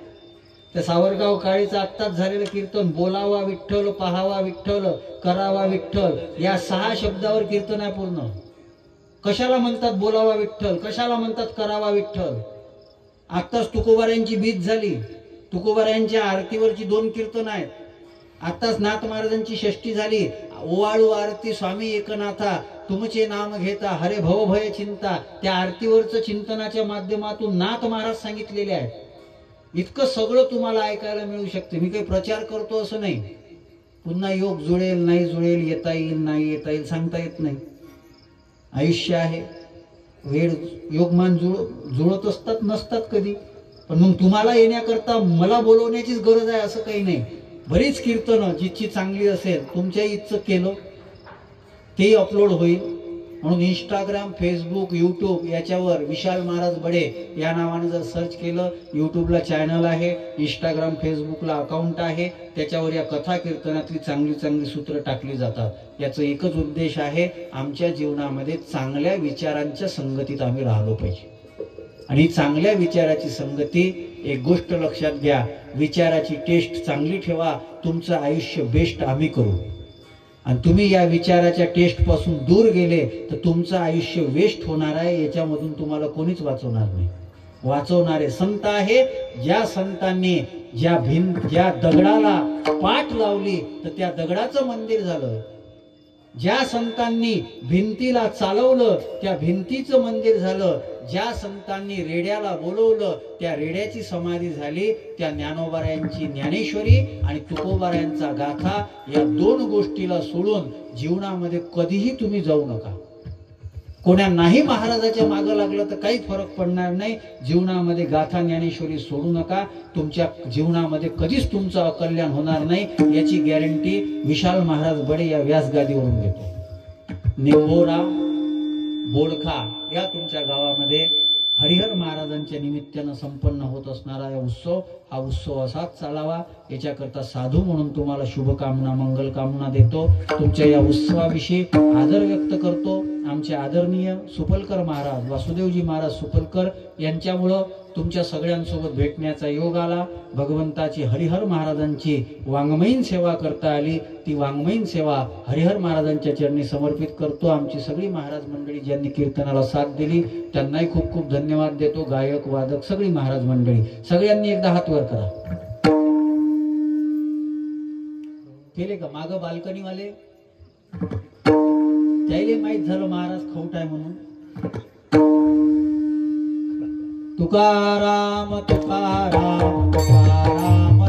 त्या सावरगाव काळीचं आत्ताच झालेलं कीर्तन, बोलावा विठ्ठल, पाहावा विठ्ठल, करावा विठ्ठल, या 6 शब्दावर कीर्तन आहे पूर्ण. कशाला म्हणतात बोलावा विठ्ठल, कशाला म्हणतात करावा विठ्ठल. आत्ताच तुकोबाऱ्यांची बीज झाली. तुकोबाऱ्यांच्या आरतीवरची 2 कीर्तन आहेत. आत्ताच नाथ महाराजांची षष्ठी झाली. ओवाळू आरती स्वामी एकनाथा, तुमचे नाम घेता हरे भव भय चिंता. त्या आरतीवरचं चिंतनाच्या माध्यमातून नाथ महाराज सांगितलेले आहेत. इतकं सगळं तुम्हाला ऐकायला मिळू शकते. मी काही प्रचार करतो असं नाही. पुन्हा योग जुळेल नाही जुळेल, येता येईल नाही येता येईल, सांगता येत नाही. आयुष्य आहे, वेळ योगमान जुळत असतात नसतात कधी. पण मग तुम्हाला येण्याकरता मला बोलवण्याचीच गरज आहे असं काही नाही. बरीच कीर्तनं जितकी चांगली असेल, तुमच्या इतकं केलं तेही अपलोड होईल. म्हणून इंस्टाग्राम, फेसबुक, यूट्यूब याच्यावर विशाल महाराज बडे या नावाने जर सर्च केलं, यूट्यूबला चॅनल आहे, इंस्टाग्राम, फेसबुकला अकाउंट आहे, त्याच्यावर या कथा कीर्तनातली चांगली चांगली सूत्र टाकली जातात. याचं एकच उद्देश आहे, आमच्या जीवनामध्ये चांगल्या विचारांच्या संगतीत आम्ही राहिलो पाहिजे. आणि चांगल्या विचाराची संगती, एक गोष्ट लक्षात घ्या, विचाराची टेस्ट चांगली ठेवा, तुमचं आयुष्य बेस्ट आम्ही करू. आणि तुम्ही या विचाराच्या टेस्ट पासून दूर गेले तर तुमचं आयुष्य वेस्ट होणार आहे. याच्यामधून तुम्हाला कोणीच वाचवणार नाही. वाचवणारे संत आहे. ज्या संतांनी ज्या दगडाला पाठ लावली तर त्या दगडाचं मंदिर झालं. ज्या संतांनी भिंतीला चालवलं त्या भिंतीचं मंदिर झालं. ज्या संतांनी रेड्याला बोलवलं त्या रेड्याची समाधी झाली. त्या ज्ञानोबाऱ्यांची ज्ञानेश्वरी आणि तुकोबाऱ्यांचा गाथा, या 2 गोष्टीला सोडून जीवनामध्ये कधीही तुम्ही जाऊ नका. कोण्या नाही महाराजाच्या मागं लागलं तर काही फरक पडणार नाही. जीवनामध्ये गाथा ज्ञानेश्वरी सोडू नका. तुमच्या जीवनामध्ये कधीच तुमचं अकल्याण होणार नाही, याची गॅरंटी विशाल महाराज बडे या व्यासगादीवरून घेतो. निंबोरा, बोडखा या तुमच्या गावामध्ये हरिहर महाराजांच्या निमित्तानं संपन्न होत असणारा हा उत्सव असाच चालावा, याच्याकरता साधू म्हणून तुम्हाला शुभकामना, मंगलकामना देतो. तुमच्या या उत्सवाविषयी आदर व्यक्त करतो. आमचे आदरणीय सुपलकर महाराज, वासुदेवजी महाराज सुपलकर यांच्यामुळं तुमच्या सगळ्यांसोबत भेटण्याचा योग आला. भगवंताची हरिहर महाराजांची वाङ्मयीन सेवा करता आली. ती वाङ्मयीन सेवा हरिहर महाराजांच्या चरणी समर्पित करतो. आमची सगळी महाराज मंडळी ज्यांनी कीर्तनाला साथ दिली त्यांनाही खूप खूप धन्यवाद देतो. गायक, वादक, सगळी महाराज मंडळी, सगळ्यांनी एकदा हात वर करा. केले का? माग बाल्कनीवाले त्याला माहित झालं महाराज खौट आहे म्हणून. तुकाराम तुकाराम तुकाराम